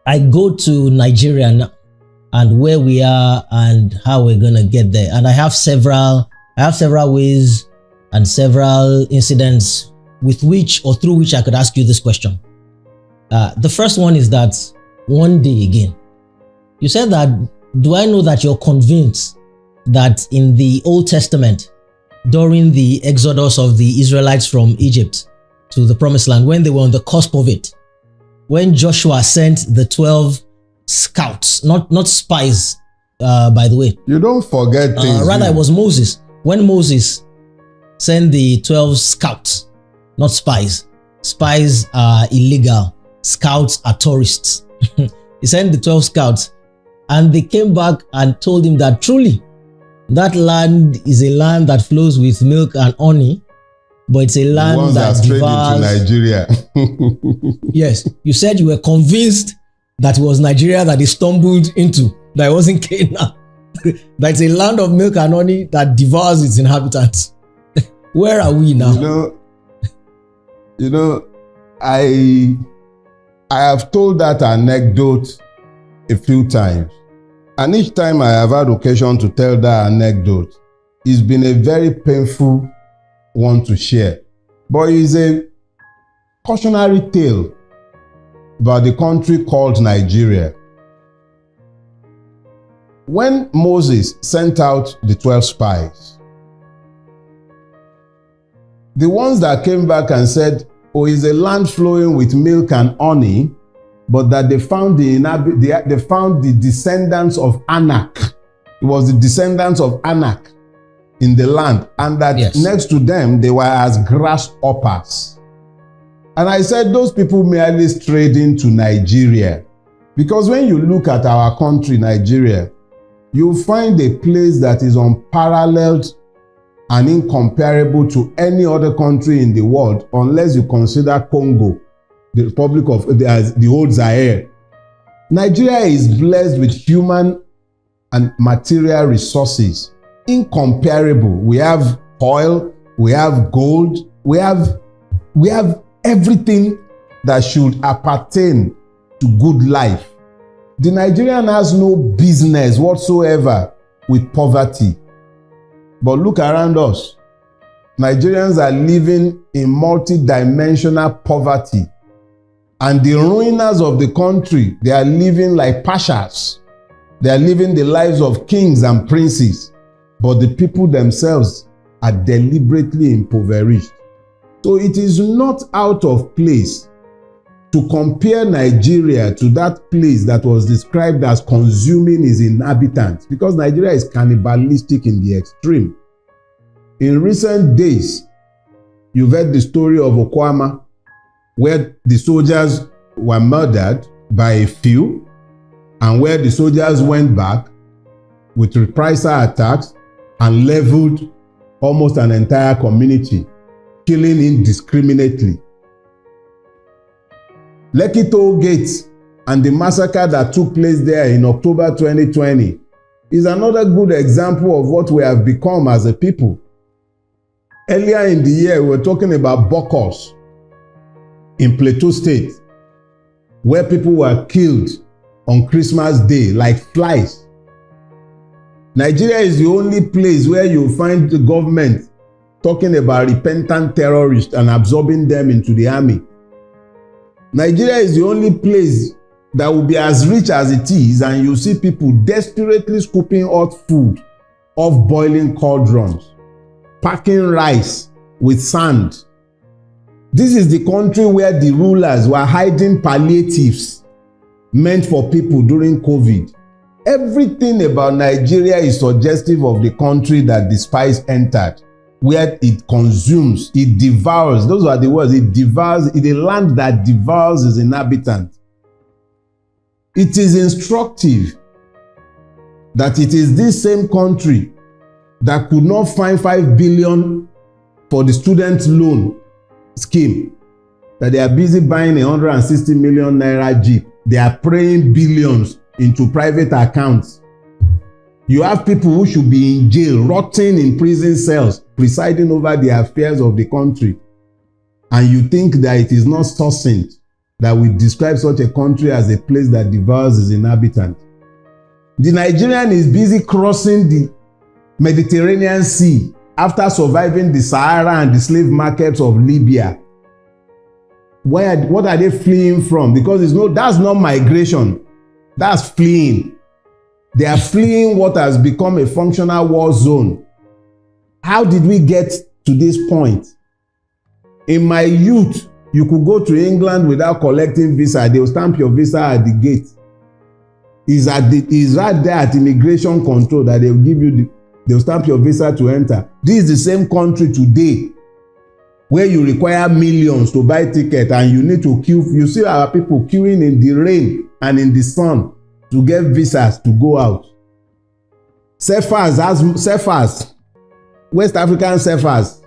[SPEAKER 2] I go to Nigeria now, and where we are and how we're gonna get there. And I have several ways and several incidents with which or through which I could ask you this question. The first one is that one day again, you said that, do I know that you're convinced that in the Old Testament, during the exodus of the Israelites from Egypt to the Promised Land, when they were on the cusp of it, when Joshua sent the 12 scouts, not spies, by the way.
[SPEAKER 1] You don't forget things.
[SPEAKER 2] Rather, it was Moses. When Moses sent the 12 scouts, not spies. Spies are illegal. Scouts are tourists. He sent the 12 scouts, and they came back and told him that truly, that land is a land that flows with milk and honey, but it's a land that devours.
[SPEAKER 1] Nigeria.
[SPEAKER 2] Yes, you said you were convinced that it was Nigeria that they stumbled into, that it wasn't Canaan. That it's a land of milk and honey that devours its inhabitants. Where are we now?
[SPEAKER 1] You know, I have told that anecdote a few times. And each time I have had occasion to tell that anecdote, it's been a very painful one to share. But it's a cautionary tale about the country called Nigeria. When Moses sent out the 12 spies, the ones that came back and said, oh, it's a land flowing with milk and honey, but that they found the descendants of Anak. It was the descendants of Anak in the land, and that next to them they were as grasshoppers. And I said those people merely strayed into Nigeria, because when you look at our country, Nigeria, you find a place that is unparalleled and incomparable to any other country in the world, unless you consider Congo, the Republic of the old Zaire. Nigeria is blessed with human and material resources, incomparable. We have oil, we have gold, we have everything that should appertain to good life. The Nigerian has no business whatsoever with poverty. But look around us. Nigerians are living in multi-dimensional poverty. And the ruiners of the country, they are living like pashas. They are living the lives of kings and princes. But the people themselves are deliberately impoverished. So it is not out of place to compare Nigeria to that place that was described as consuming its inhabitants, because Nigeria is cannibalistic in the extreme. In recent days, you've heard the story of Okwama, where the soldiers were murdered by a few, and where the soldiers went back with reprisal attacks and leveled almost an entire community, killing indiscriminately. Lekki Toll Gate and the massacre that took place there in October 2020 is another good example of what we have become as a people. Earlier in the year, we were talking about Bokos in Plateau State, where people were killed on Christmas Day like flies. Nigeria is the only place where you find the government talking about repentant terrorists and absorbing them into the army. Nigeria is the only place that will be as rich as it is, and you see people desperately scooping hot food off boiling cauldrons, packing rice with sand. This is the country where the rulers were hiding palliatives meant for people during COVID. Everything about Nigeria is suggestive of the country that the spies entered, where it consumes, it devours. Those are the words. It devours. It's a land that devours its inhabitants. It is instructive that it is this same country that could not find 5 billion for the student loan scheme, that they are busy buying a 160 million naira Jeep. They are praying billions into private accounts. You have people who should be in jail, rotting in prison cells, presiding over the affairs of the country. And you think that it is not succinct that we describe such a country as a place that devours its inhabitants. The Nigerian is busy crossing the Mediterranean Sea after surviving the Sahara and the slave markets of Libya. What are they fleeing from? Because that's not migration. That's fleeing. They are fleeing what has become a functional war zone. How did we get to this point? In my youth, you could go to England without collecting visa. They will stamp your visa at the gate. It's right there at immigration control that they will give you they'll stamp your visa to enter. This is the same country today where you require millions to buy ticket and you need to queue. You see our people queuing in the rain and in the sun to get visas to go out. Cephas, West African Cephas,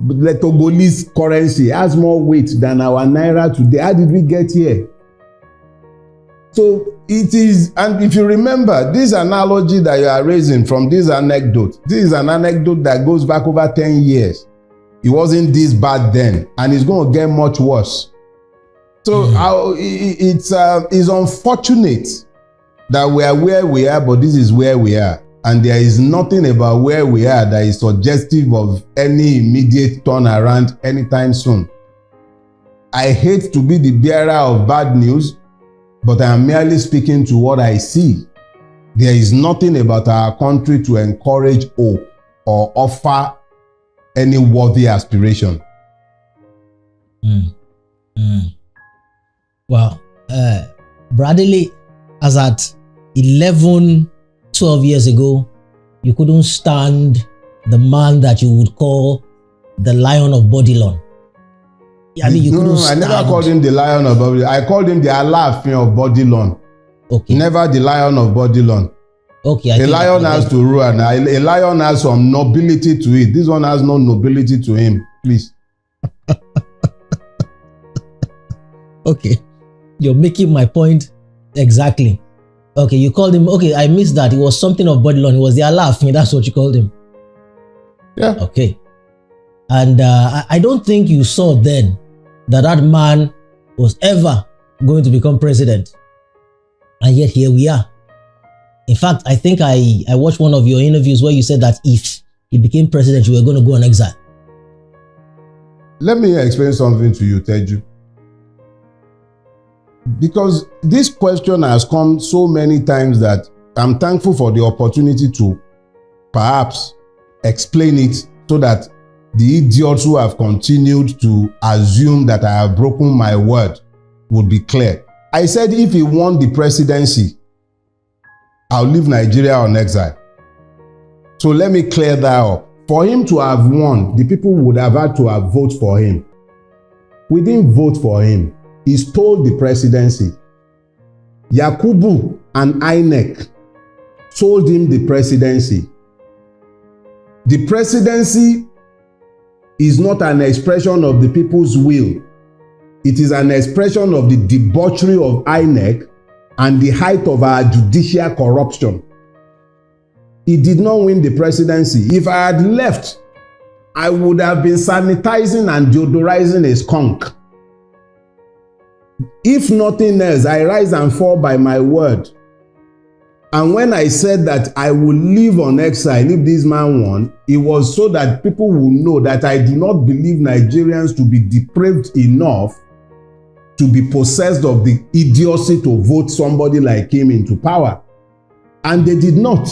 [SPEAKER 1] the Togolese currency has more weight than our naira today. How did we get here? So it is, and if you remember, this analogy that you are raising from this is an anecdote that goes back over 10 years. It wasn't this bad then, and it's going to get much worse. So it's unfortunate that we are where we are, but this is where we are. And there is nothing about where we are that is suggestive of any immediate turnaround anytime soon. I hate to be the bearer of bad news, but I am merely speaking to what I see. There is nothing about our country to encourage hope or offer any worthy aspiration.
[SPEAKER 2] Well, Bradley, as at 11, 12 years ago, you couldn't stand the man that you would call the Lion of Bodilon. I mean,
[SPEAKER 1] I never called him the Lion of Bodilon. I called him the Alaafin of Bodilon.
[SPEAKER 2] Okay.
[SPEAKER 1] Never the Lion of Bodilon.
[SPEAKER 2] Okay.
[SPEAKER 1] A lion has to rule, and a lion has some nobility to it. This one has no nobility to him. Please.
[SPEAKER 2] Okay. You're making my point exactly. Okay, you called him. Okay, I missed that. It was something of Bodilon. It was the Alaafin. That's what you called him.
[SPEAKER 1] Yeah.
[SPEAKER 2] Okay. And I don't think you saw then that man was ever going to become president. And yet here we are. In fact, I think I watched one of your interviews where you said that if he became president, you were going to go on exile.
[SPEAKER 1] Let me explain something to you, Teju. Because this question has come so many times that I'm thankful for the opportunity to perhaps explain it so that the idiots who have continued to assume that I have broken my word would be clear. I said if he won the presidency, I'll leave Nigeria on exile. So let me clear that up. For him to have won, the people would have had to have voted for him. We didn't vote for him. He stole the presidency. Yakubu and INEC sold him the presidency. The presidency is not an expression of the people's will. It is an expression of the debauchery of INEC and the height of our judicial corruption. He did not win the presidency. If I had left, I would have been sanitizing and deodorizing a skunk. If nothing else, I rise and fall by my word. And when I said that I would live on exile if this man won, it was so that people will know that I do not believe Nigerians to be depraved enough to be possessed of the idiocy to vote somebody like him into power. And they did not.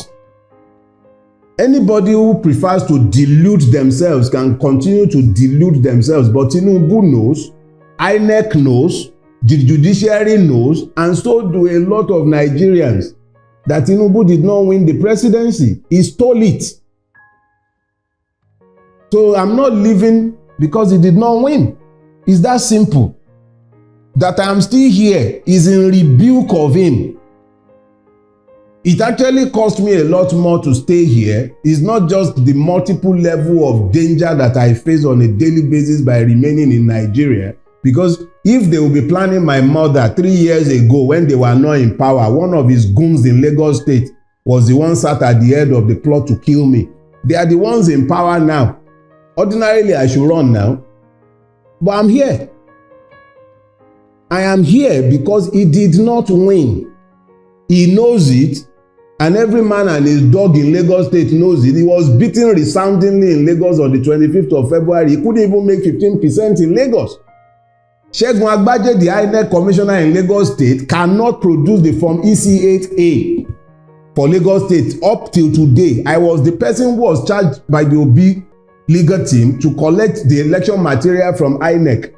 [SPEAKER 1] Anybody who prefers to delude themselves can continue to delude themselves, but Tinubu knows, INEC knows, the judiciary knows, and so do a lot of Nigerians, that Tinubu did not win the presidency. He stole it. So I'm not leaving because he did not win. It's that simple. That I'm still here is in rebuke of him. It actually cost me a lot more to stay here. It's not just the multiple level of danger that I face on a daily basis by remaining in Nigeria. Because if they will be planning my murder 3 years ago when they were not in power, one of his goons in Lagos State was the one sat at the head of the plot to kill me. They are the ones in power now. Ordinarily, I should run now. But I'm here. I am here because he did not win. He knows it. And every man and his dog in Lagos State knows it. He was beaten resoundingly in Lagos on the 25th of February. He couldn't even make 15% in Lagos. Segun Agbaje, the INEC commissioner in Lagos State, cannot produce the form EC8A for Lagos State up till today. I was the person who was charged by the Obi legal team to collect the election material from INEC.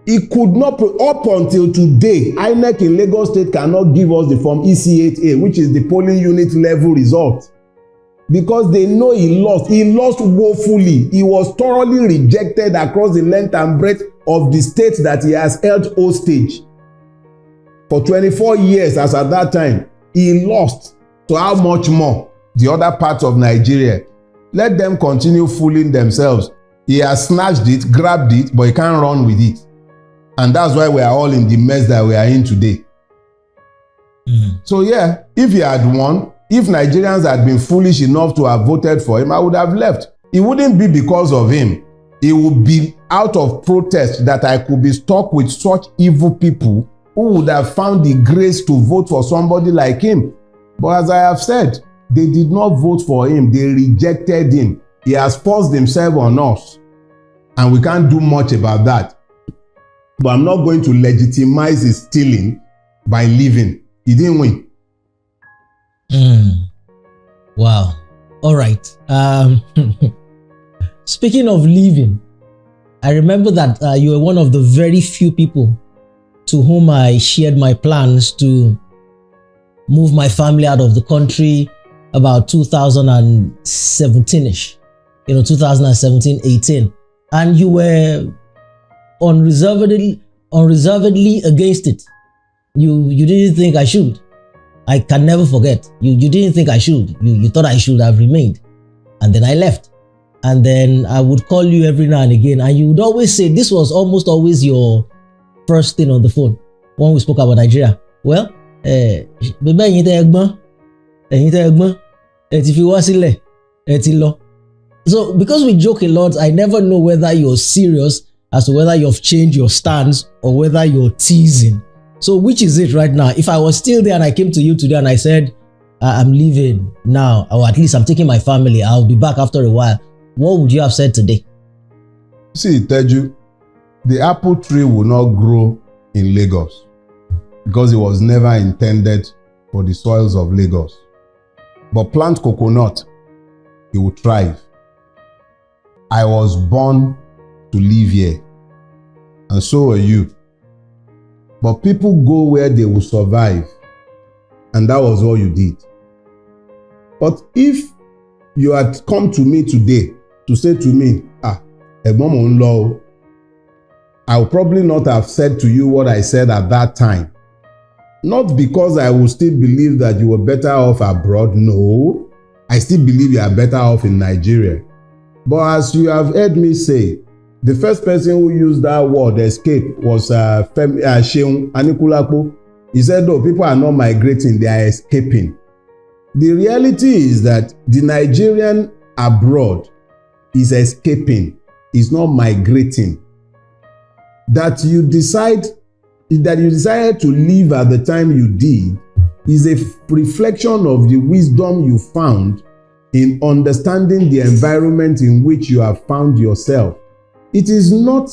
[SPEAKER 1] He could not, up until today, INEC in Lagos State cannot give us the form EC8A, which is the polling unit level result. Because they know he lost. He lost woefully. He was thoroughly rejected across the length and breadth of the state that he has held hostage. For 24 years as at that time, he lost. So how much more the other parts of Nigeria? Let them continue fooling themselves. He has snatched it, grabbed it, but he can't run with it. And that's why we are all in the mess that we are in today. So yeah, if he had won, if Nigerians had been foolish enough to have voted for him, I would have left. It wouldn't be because of him. It would be out of protest that I could be stuck with such evil people who would have found the grace to vote for somebody like him. But as I have said, they did not vote for him. They rejected him. He has forced himself on us. And we can't do much about that. But I'm not going to legitimize his stealing by leaving. He didn't win.
[SPEAKER 2] Wow. All right. Speaking of leaving, I remember that you were one of the very few people to whom I shared my plans to move my family out of the country about 2017-ish. 2017-18. And you were unreservedly against it. You didn't think I should. I can never forget. You didn't think I should. You thought I should have remained. And then I left. And then I would call you every now and again. And you would always say, this was almost always your first thing on the phone when we spoke about Nigeria. Well, so because we joke a lot, I never know whether you're serious as to whether you've changed your stance or whether you're teasing. So which is it right now? If I was still there and I came to you today and I said, I'm leaving now, or at least I'm taking my family, I'll be back after a while, what would you have said today?
[SPEAKER 1] See, Teju, the apple tree will not grow in Lagos because it was never intended for the soils of Lagos. But plant coconut, it will thrive. I was born to live here, and so are you. But people go where they will survive, and that was all you did. But if you had come to me today to say to me, ẹ̀gbọ́n mò ń lọ o, I would probably not have said to you what I said at that time. Not because I would still believe that you were better off abroad. No, I still believe you are better off in Nigeria. But as you have heard me say, the first person who used that word escape was Seun Anikulapo. He said, no, people are not migrating, they are escaping. The reality is that the Nigerian abroad is escaping, is not migrating. That you decided to leave at the time you did is a reflection of the wisdom you found in understanding the environment in which you have found yourself. It is not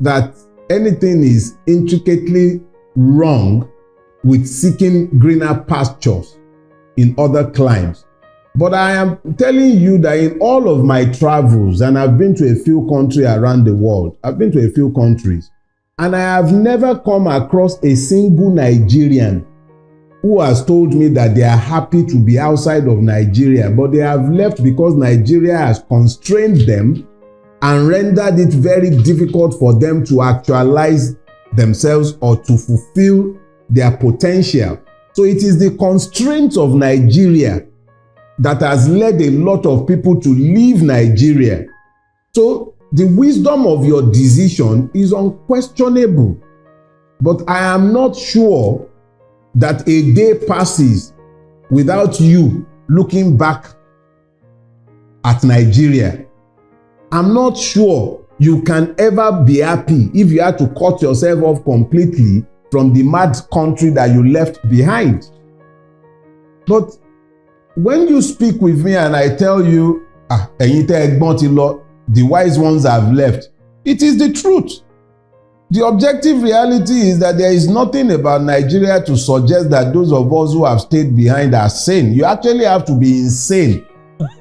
[SPEAKER 1] that anything is intricately wrong with seeking greener pastures in other climes. But I am telling you that in all of my travels, and I've been to a few countries around the world, and I have never come across a single Nigerian who has told me that they are happy to be outside of Nigeria, but they have left because Nigeria has constrained them and rendered it very difficult for them to actualize themselves or to fulfill their potential. So it is the constraints of Nigeria that has led a lot of people to leave Nigeria. So the wisdom of your decision is unquestionable. But I am not sure that a day passes without you looking back at Nigeria. I'm not sure you can ever be happy if you had to cut yourself off completely from the mad country that you left behind. But when you speak with me and I tell you, the wise ones have left, it is the truth. The objective reality is that there is nothing about Nigeria to suggest that those of us who have stayed behind are sane. You actually have to be insane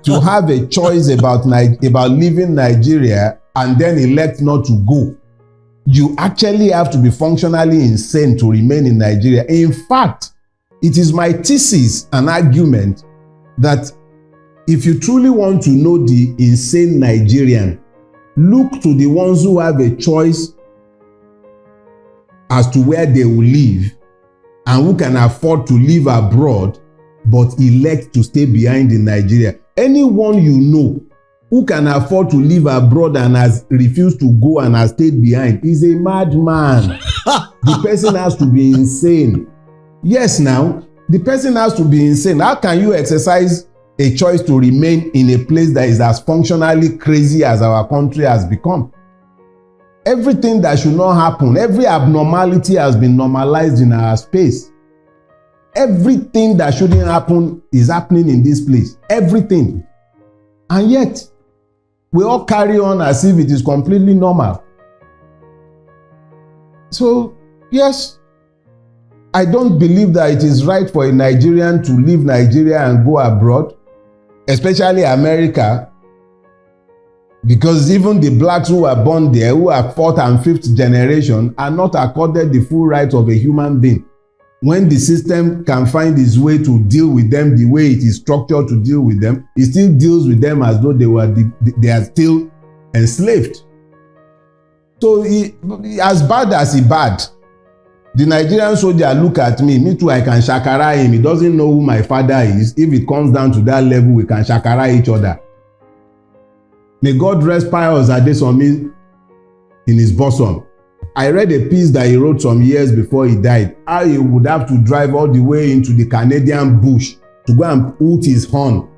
[SPEAKER 1] to have a choice about leaving Nigeria and then elect not to go. You actually have to be functionally insane to remain in Nigeria. In fact, it is my thesis and argument that if you truly want to know the insane Nigerian, look to the ones who have a choice as to where they will live and who can afford to live abroad but elect to stay behind in Nigeria. Anyone you know who can afford to live abroad and has refused to go and has stayed behind is a madman. The person has to be insane. Yes, now, the person has to be insane. How can you exercise a choice to remain in a place that is as functionally crazy as our country has become? Everything that should not happen, every abnormality has been normalized in our space. Everything that shouldn't happen is happening in this place. Everything. And yet, we all carry on as if it is completely normal. So, yes, I don't believe that it is right for a Nigerian to leave Nigeria and go abroad, especially America, because even the blacks who were born there, who are fourth and fifth generation, are not accorded the full rights of a human being. When the system can find its way to deal with them the way it is structured to deal with them, it still deals with them as though they are still enslaved. So as bad as he bad, the Nigerian soldier look at me too, I can shakara him. He doesn't know who my father is. If it comes down to that level, we can shakara each other. May God rest Pius Adesomi in his bosom. I read a piece that he wrote some years before he died, how he would have to drive all the way into the Canadian bush to go and hoot his horn.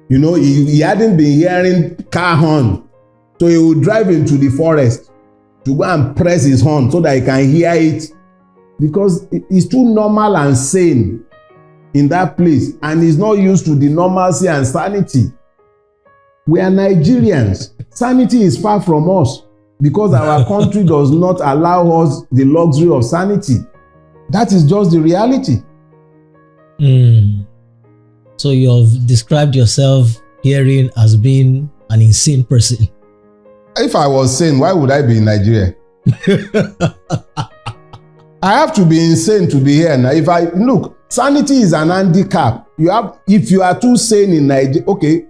[SPEAKER 1] You know, he hadn't been hearing car horn, so he would drive into the forest to go and press his horn so that he can hear it, because it's too normal and sane in that place, and he's not used to the normalcy and sanity. We are Nigerians. Sanity is far from us because our country does not allow us the luxury of sanity. That is just the reality.
[SPEAKER 2] So you have described yourself herein as being an insane person.
[SPEAKER 1] If I was sane, why would I be in Nigeria? I have to be insane to be here now. Look, sanity is an handicap. If you are too sane in Nigeria, okay,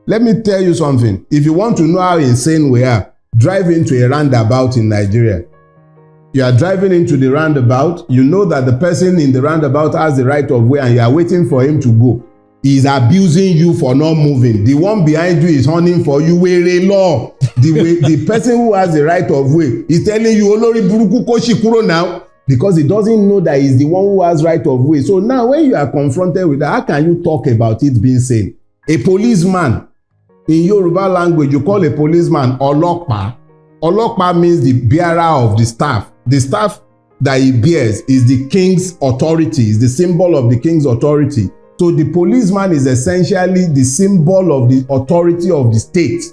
[SPEAKER 1] let me tell you something. If you want to know how insane we are, drive into a roundabout in Nigeria. You are driving into the roundabout, you know that the person in the roundabout has the right of way and you are waiting for him to go. He is abusing you for not moving. The one behind you is horning for you. Were law. The person who has the right of way is telling you, Olori Buruku Koshi Kuro now, because he doesn't know that he's the one who has right of way. So now when you are confronted with that, how can you talk about it being sane? A policeman, in Yoruba language, you call a policeman Olokpa. Olokpa means the bearer of the staff. The staff that he bears is the king's authority, is the symbol of the king's authority. So the policeman is essentially the symbol of the authority of the state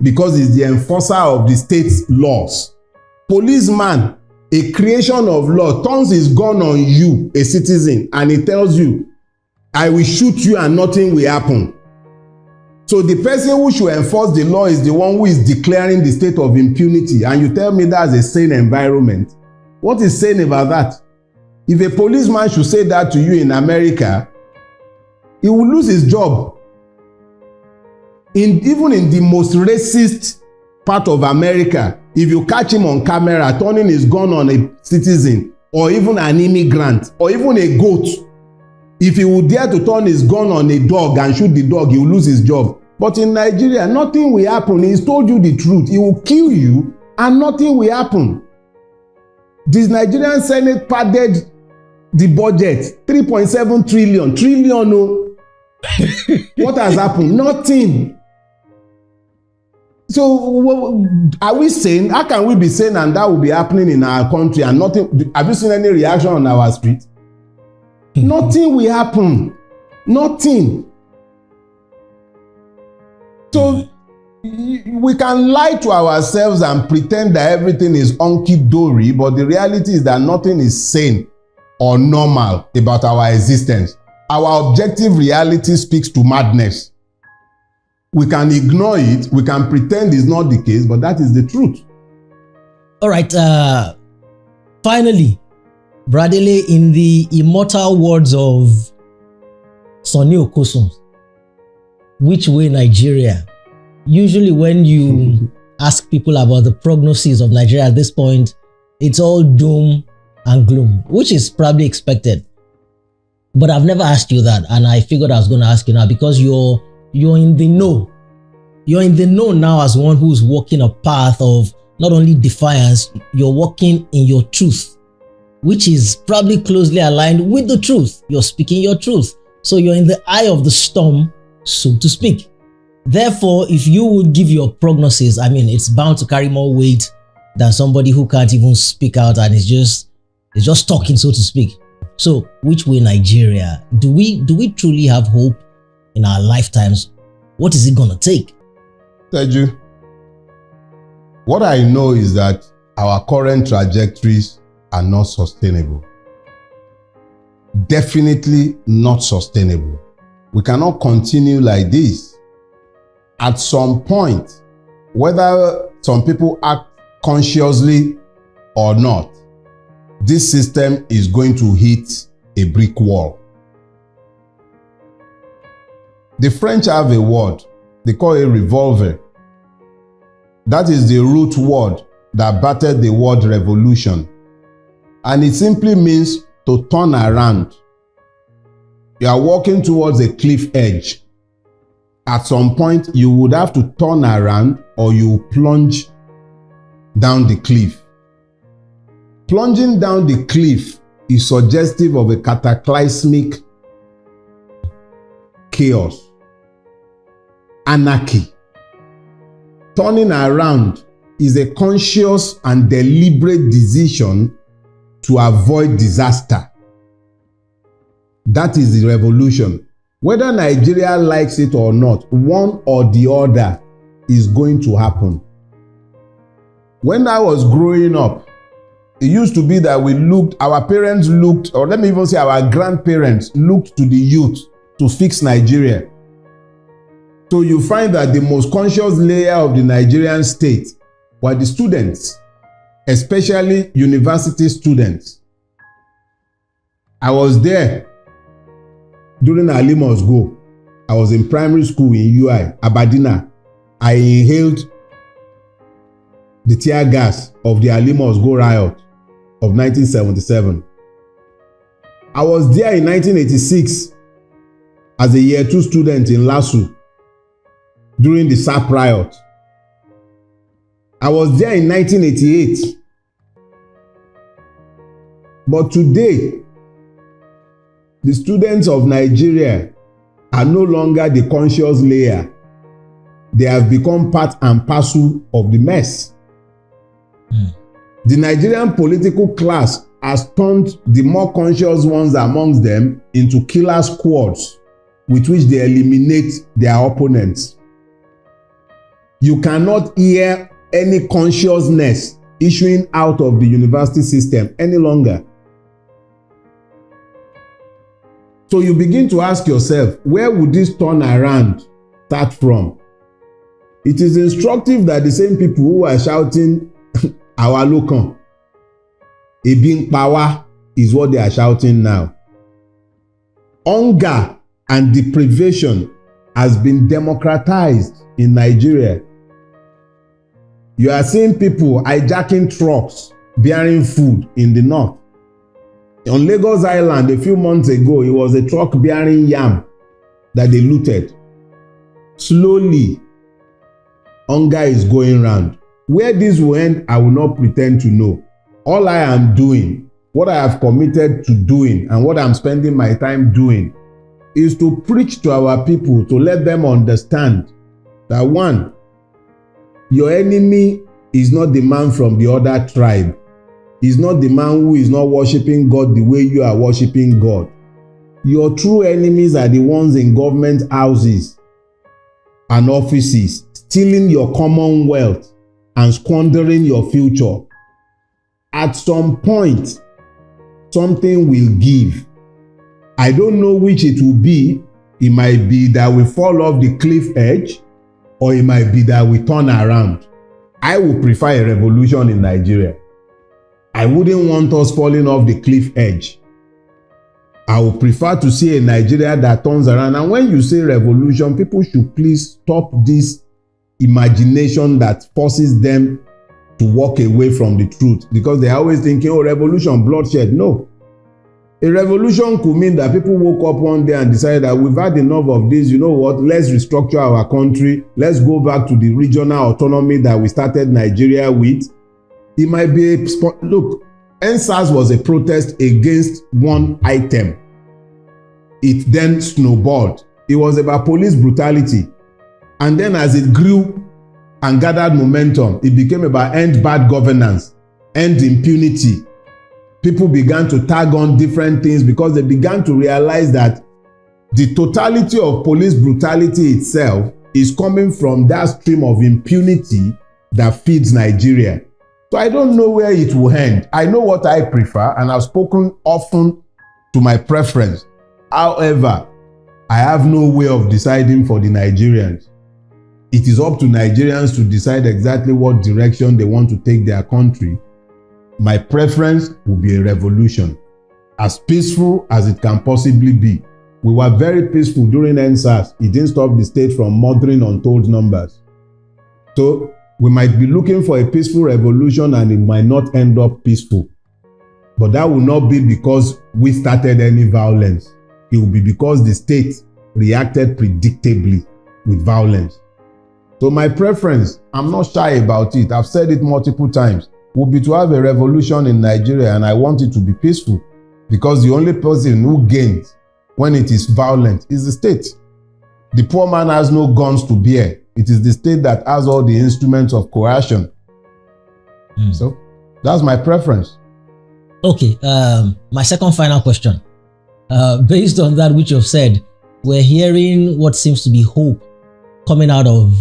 [SPEAKER 1] because he's the enforcer of the state's laws. Policeman, a creation of law, turns his gun on you, a citizen, and he tells you, I will shoot you and nothing will happen. So the person who should enforce the law is the one who is declaring the state of impunity, and you tell me that's a sane environment. What is sane about that? If a policeman should say that to you in America, he will lose his job. Even in the most racist part of America, if you catch him on camera turning his gun on a citizen, or even an immigrant, or even a goat, if he would dare to turn his gun on a dog and shoot the dog, he will lose his job. But in Nigeria, nothing will happen. He's told you the truth. He will kill you and nothing will happen. This Nigerian Senate padded the budget, 3.7 trillion. Trillion, no. What has happened? Nothing. So are we sane? How can we be sane and that will be happening in our country and nothing? Have you seen any reaction on our street? Nothing will happen. Nothing. So we can lie to ourselves and pretend that everything is hunky-dory, but the reality is that nothing is sane or normal about our existence. Our objective reality speaks to madness. We can ignore it, we can pretend it's not the case, but that is the truth.
[SPEAKER 2] All right, finally, Dele, in the immortal words of Sonny Okosun, which way Nigeria? Usually when you ask people about the prognosis of Nigeria at this point, it's all doom and gloom, which is probably expected. But I've never asked you that, and I figured I was going to ask you now because you're in the know. You're in the know now as one who's walking a path of not only defiance, you're walking in your truth, which is probably closely aligned with the truth. You're speaking your truth. So you're in the eye of the storm, so to speak. Therefore, if you would give your prognosis, I mean, it's bound to carry more weight than somebody who can't even speak out and is just talking, so to speak. So, which way Nigeria? Do we truly have hope in our lifetimes? What is it gonna take?
[SPEAKER 1] Teju, what I know is that our current trajectories are not sustainable. Definitely not sustainable. We cannot continue like this. At some point, whether some people act consciously or not, this system is going to hit a brick wall. The French have a word, they call it revolver. That is the root word that battered the word revolution. And it simply means to turn around. You are walking towards a cliff edge. At some point, you would have to turn around or you plunge down the cliff. Plunging down the cliff is suggestive of a cataclysmic chaos, anarchy. Turning around is a conscious and deliberate decision to avoid disaster. That is the revolution. Whether Nigeria likes it or not, one or the other is going to happen. When I was growing up, it used to be that our parents looked, or let me even say our grandparents looked to the youth to fix Nigeria. So you find that the most conscious layer of the Nigerian state were the students, especially university students. I was there during Ali Must Go. I was in primary school in UI, Aberdeen. I inhaled the tear gas of the Ali Must Go riot of 1977. I was there in 1986 as a year 2 student in LASU during the SAP riot. I was there in 1988. But today, the students of Nigeria are no longer the conscious layer. They have become part and parcel of the mess. The Nigerian political class has turned the more conscious ones amongst them into killer squads with which they eliminate their opponents. You cannot hear any consciousness issuing out of the university system any longer. So you begin to ask yourself, where would this turnaround start from? It is instructive that the same people who are shouting, our lokan, Ebin power, is what they are shouting now. Hunger and deprivation has been democratized in Nigeria. You are seeing people hijacking trucks bearing food in the north. On Lagos Island a few months ago, it was a truck bearing yam that they looted. Slowly, hunger is going round. Where this will end, I will not pretend to know. All I am doing, what I have committed to doing, and what I'm spending my time doing, is to preach to our people, to let them understand that one, your enemy is not the man from the other tribe. He's not the man who is not worshiping God the way you are worshiping God. Your true enemies are the ones in government houses and offices, stealing your commonwealth and squandering your future. At some point, something will give. I don't know which it will be. It might be that we fall off the cliff edge, or it might be that we turn around. I would prefer a revolution in Nigeria. I wouldn't want us falling off the cliff edge. I would prefer to see a Nigeria that turns around. And when you say revolution, people should please stop this imagination that forces them to walk away from the truth, because they're always thinking, oh, revolution, bloodshed. No. A revolution could mean that people woke up one day and decided that we've had enough of this. You know what? Let's restructure our country. Let's go back to the regional autonomy that we started Nigeria with. It might be a spot. Look, NSAS was a protest against one item. It then snowballed. It was about police brutality. And then as it grew and gathered momentum, it became about end bad governance, end impunity. People began to tag on different things because they began to realize that the totality of police brutality itself is coming from that stream of impunity that feeds Nigeria. So I don't know where it will end. I know what I prefer, and I've spoken often to my preference. However, I have no way of deciding for the Nigerians. It is up to Nigerians to decide exactly what direction they want to take their country. My preference will be a revolution, as peaceful as it can possibly be. We were very peaceful during NSAS. It didn't stop the state from murdering untold numbers. So we might be looking for a peaceful revolution, and it might not end up peaceful. But that will not be because we started any violence. It will be because the state reacted predictably with violence. So my preference, I'm not shy about it. I've said it multiple times, would be to have a revolution in Nigeria, and I want it to be peaceful, because the only person who gains when it is violent is the state. The poor man has no guns to bear. It is the state that has all the instruments of coercion. So that's my preference.
[SPEAKER 2] Okay, my second final question. Based on that which you've said, we're hearing what seems to be hope coming out of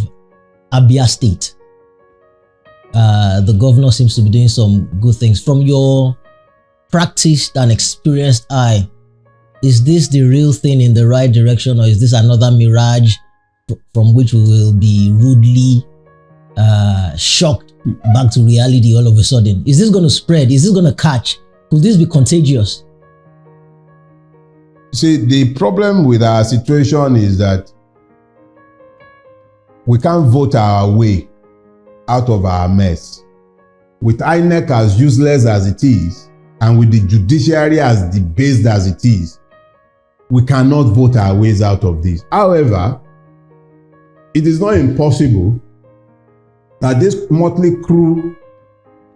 [SPEAKER 2] Abia State. The governor seems to be doing some good things. From your practiced and experienced eye, is this the real thing in the right direction, or is this another mirage from which we will be rudely shocked back to reality all of a sudden? Is this going to spread? Is this going to catch? Could this be contagious?
[SPEAKER 1] See, the problem with our situation is that we can't vote our way out of our mess. With INEC as useless as it is, and with the judiciary as debased as it is, we cannot vote our ways out of this. However, it is not impossible that this motley crew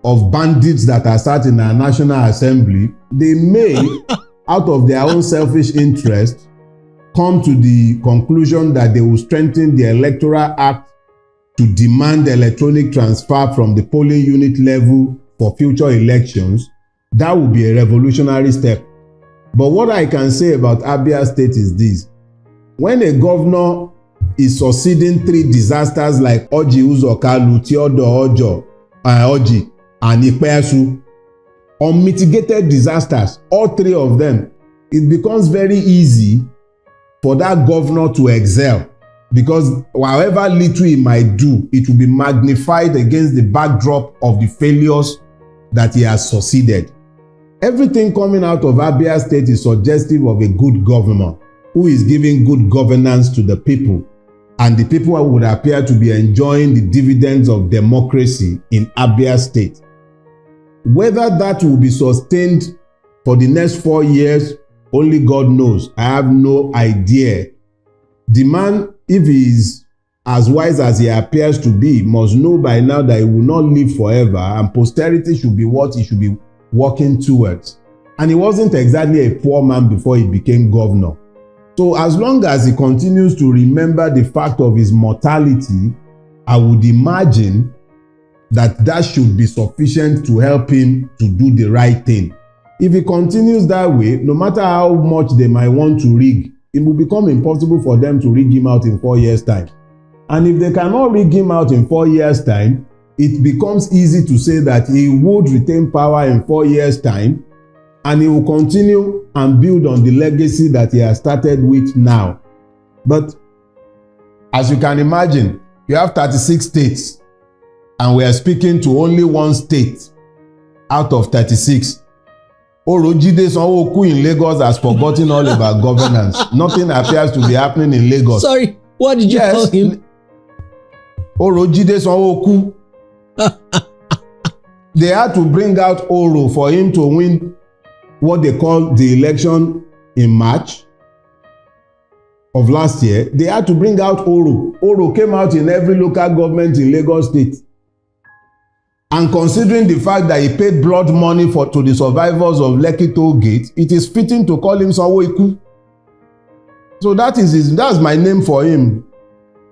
[SPEAKER 1] of bandits that are sat in our National Assembly, they may, out of their own selfish interest, come to the conclusion that they will strengthen the Electoral Act to demand electronic transfer from the polling unit level for future elections. That would be a revolutionary step. But what I can say about Abia State is this: when a governor is succeeding three disasters like Oji Uzokalu, Theodore Oji, and Ikpeasu, unmitigated disasters, all three of them, it becomes very easy for that governor to excel, because however little he might do, it will be magnified against the backdrop of the failures that he has succeeded. Everything coming out of Abia State is suggestive of a good governor who is giving good governance to the people, and the people would appear to be enjoying the dividends of democracy in Abia State. Whether that will be sustained For the next 4 years, only God knows. I have no idea. The man, if he is as wise as he appears to be, must know by now that he will not live forever, and posterity should be what he should be working towards. And he wasn't exactly a poor man before he became governor. So as long as he continues to remember the fact of his mortality, I would imagine that should be sufficient to help him to do the right thing. If he continues that way, no matter how much they might want to rig, it will become impossible for them to rig him out in 4 years' time. And if they cannot rig him out in 4 years' time, it becomes easy to say that he would retain power in 4 years' time, and he will continue and build on the legacy that he has started with now. But as you can imagine, you have 36 states, and we are speaking to only one state out of 36. Orojide Sanwo-Olu in Lagos has forgotten all about governance. Nothing appears to be happening in Lagos.
[SPEAKER 2] Sorry, what did you call him?
[SPEAKER 1] Orojide Sanwo-Olu. They had to bring out Oro for him to win what they call the election in March of last year. They had to bring out Oro. Oro came out in every local government in Lagos State. And considering the fact that he paid blood money to the survivors of Lekki Toll Gate, it is fitting to call him Sanwo-Olu. So that's my name for him.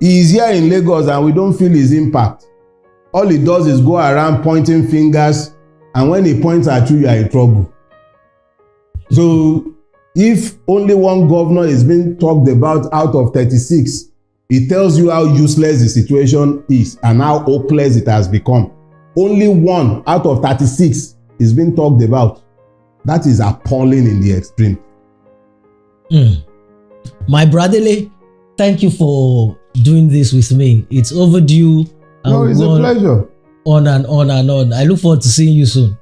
[SPEAKER 1] He is here in Lagos and we don't feel his impact. All he does is go around pointing fingers, and when he points at you are in trouble. So if only one governor is being talked about out of 36, it tells you how useless the situation is and how hopeless it has become. Only one out of 36 is being talked about. That is appalling in the extreme.
[SPEAKER 2] My brother Dele, thank you for doing this with me. It's overdue.
[SPEAKER 1] No, it's a pleasure.
[SPEAKER 2] On and on and on. I look forward to seeing you soon.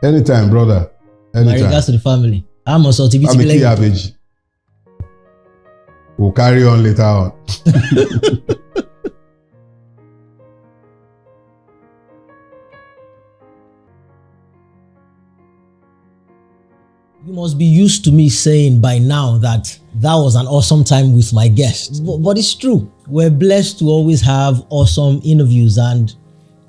[SPEAKER 1] Anytime, brother. Anytime.
[SPEAKER 2] My regards to the family. I'm also to be
[SPEAKER 1] average. We'll carry on later on.
[SPEAKER 2] You must be used to me saying by now that was an awesome time with my guests. But it's true. We're blessed to always have awesome interviews and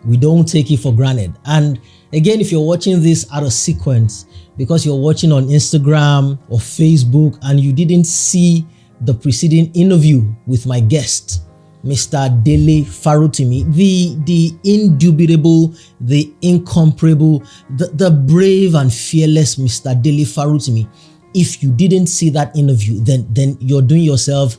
[SPEAKER 2] we don't take it for granted. And again, if you're watching this out of sequence, because you're watching on Instagram or Facebook and you didn't see the preceding interview with my guest, Mr. Dele Farotimi, the indubitable, the incomparable, the brave and fearless Mr. Dele Farotimi. If you didn't see that interview, then you're doing yourself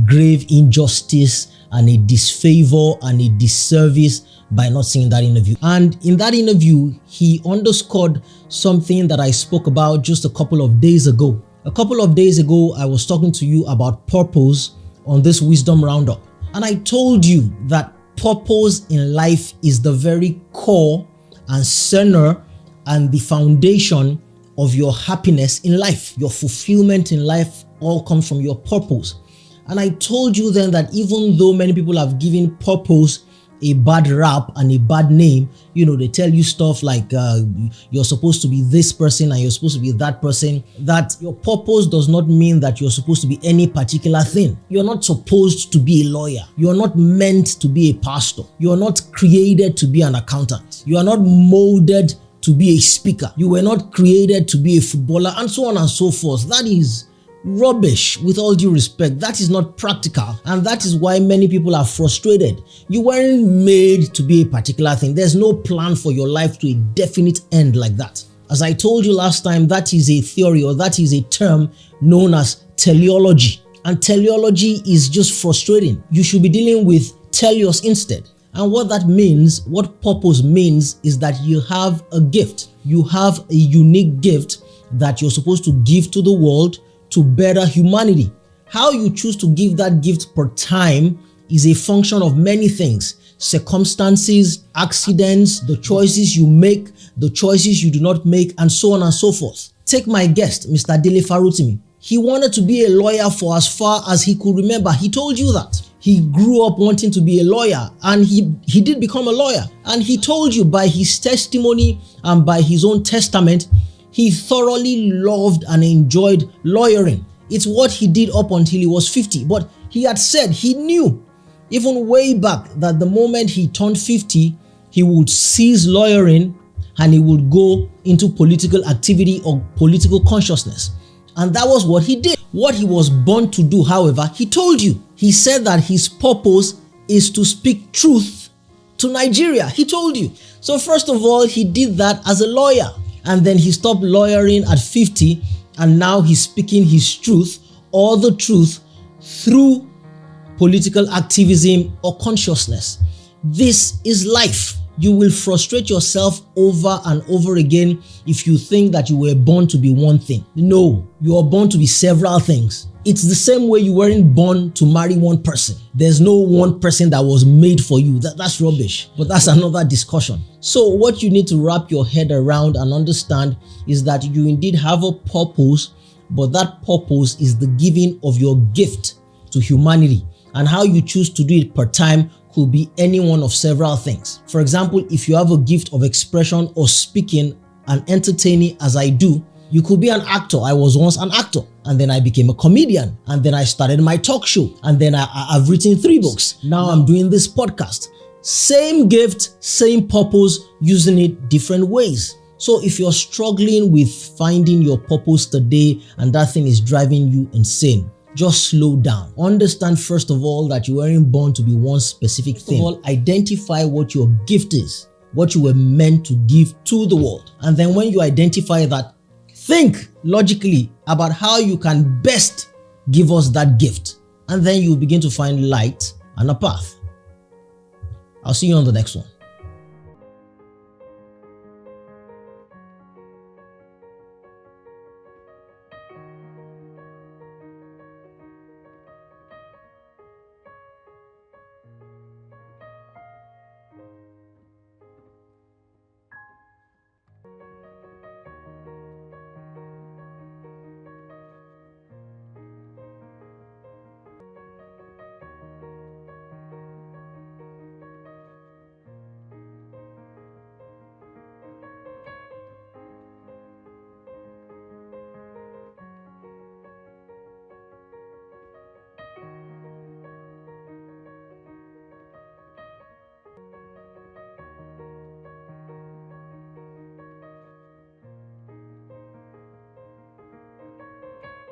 [SPEAKER 2] grave injustice and a disfavor and a disservice by not seeing that interview. And in that interview, he underscored something that I spoke about just a couple of days ago. A couple of days ago, I was talking to you about purpose on this Wisdom Roundup. And I told you that purpose in life is the very core and center and the foundation of your happiness in life. Your fulfillment in life all comes from your purpose. And I told you then that even though many people have given purpose a bad rap and a bad name, they tell you stuff like you're supposed to be this person and you're supposed to be that person, that your purpose does not mean that you're supposed to be any particular thing. You're not supposed to be a lawyer. You're not meant to be a pastor. You're not created to be an accountant. You are not molded to be a speaker. You were not created to be a footballer, and so on and so forth. That is rubbish, with all due respect. That is not practical, and that is why many people are frustrated. You weren't made to be a particular thing. There's no plan for your life to a definite end like that. As I told you last time, that is a theory, or that is a term known as teleology, and teleology is just frustrating. You should be dealing with teleos instead. And what that means, what purpose means, is that you have a gift. You have a unique gift that you're supposed to give to the world to better humanity. How you choose to give that gift per time is a function of many things: circumstances, accidents, the choices you make, the choices you do not make, and so on and so forth. Take my guest, Mr. Dele Farotimi. He wanted to be a lawyer for as far as he could remember. He told you that. He grew up wanting to be a lawyer, and he did become a lawyer. And he told you by his testimony and by his own testament, he thoroughly loved and enjoyed lawyering. It's what he did up until he was 50. But he had said he knew even way back that the moment he turned 50, he would cease lawyering and he would go into political activity or political consciousness. And that was what he did. What he was born to do, however, he told you. He said that his purpose is to speak truth to Nigeria. He told you. So first of all, he did that as a lawyer. And then he stopped lawyering at 50. And now he's speaking his truth or the truth through political activism or consciousness. This is life. You will frustrate yourself over and over again if you think that you were born to be one thing. No, you are born to be several things. It's the same way you weren't born to marry one person. There's no one person that was made for you. That's rubbish, but that's another discussion. So what you need to wrap your head around and understand is that you indeed have a purpose, but that purpose is the giving of your gift to humanity. And how you choose to do it per time could be any one of several things. For example, if you have a gift of expression or speaking and entertaining as I do, you could be an actor. I was once an actor, and then I became a comedian, and then I started my talk show, and then I've written 3 books. Now I'm doing this podcast. Same gift, same purpose, using it different ways. So if you're struggling with finding your purpose today and that thing is driving you insane, just slow down. Understand first of all that you weren't born to be one specific thing. First of all, identify what your gift is, what you were meant to give to the world. And then when you identify that, think logically about how you can best give us that gift. And then you begin to find light and a path. I'll see you on the next one.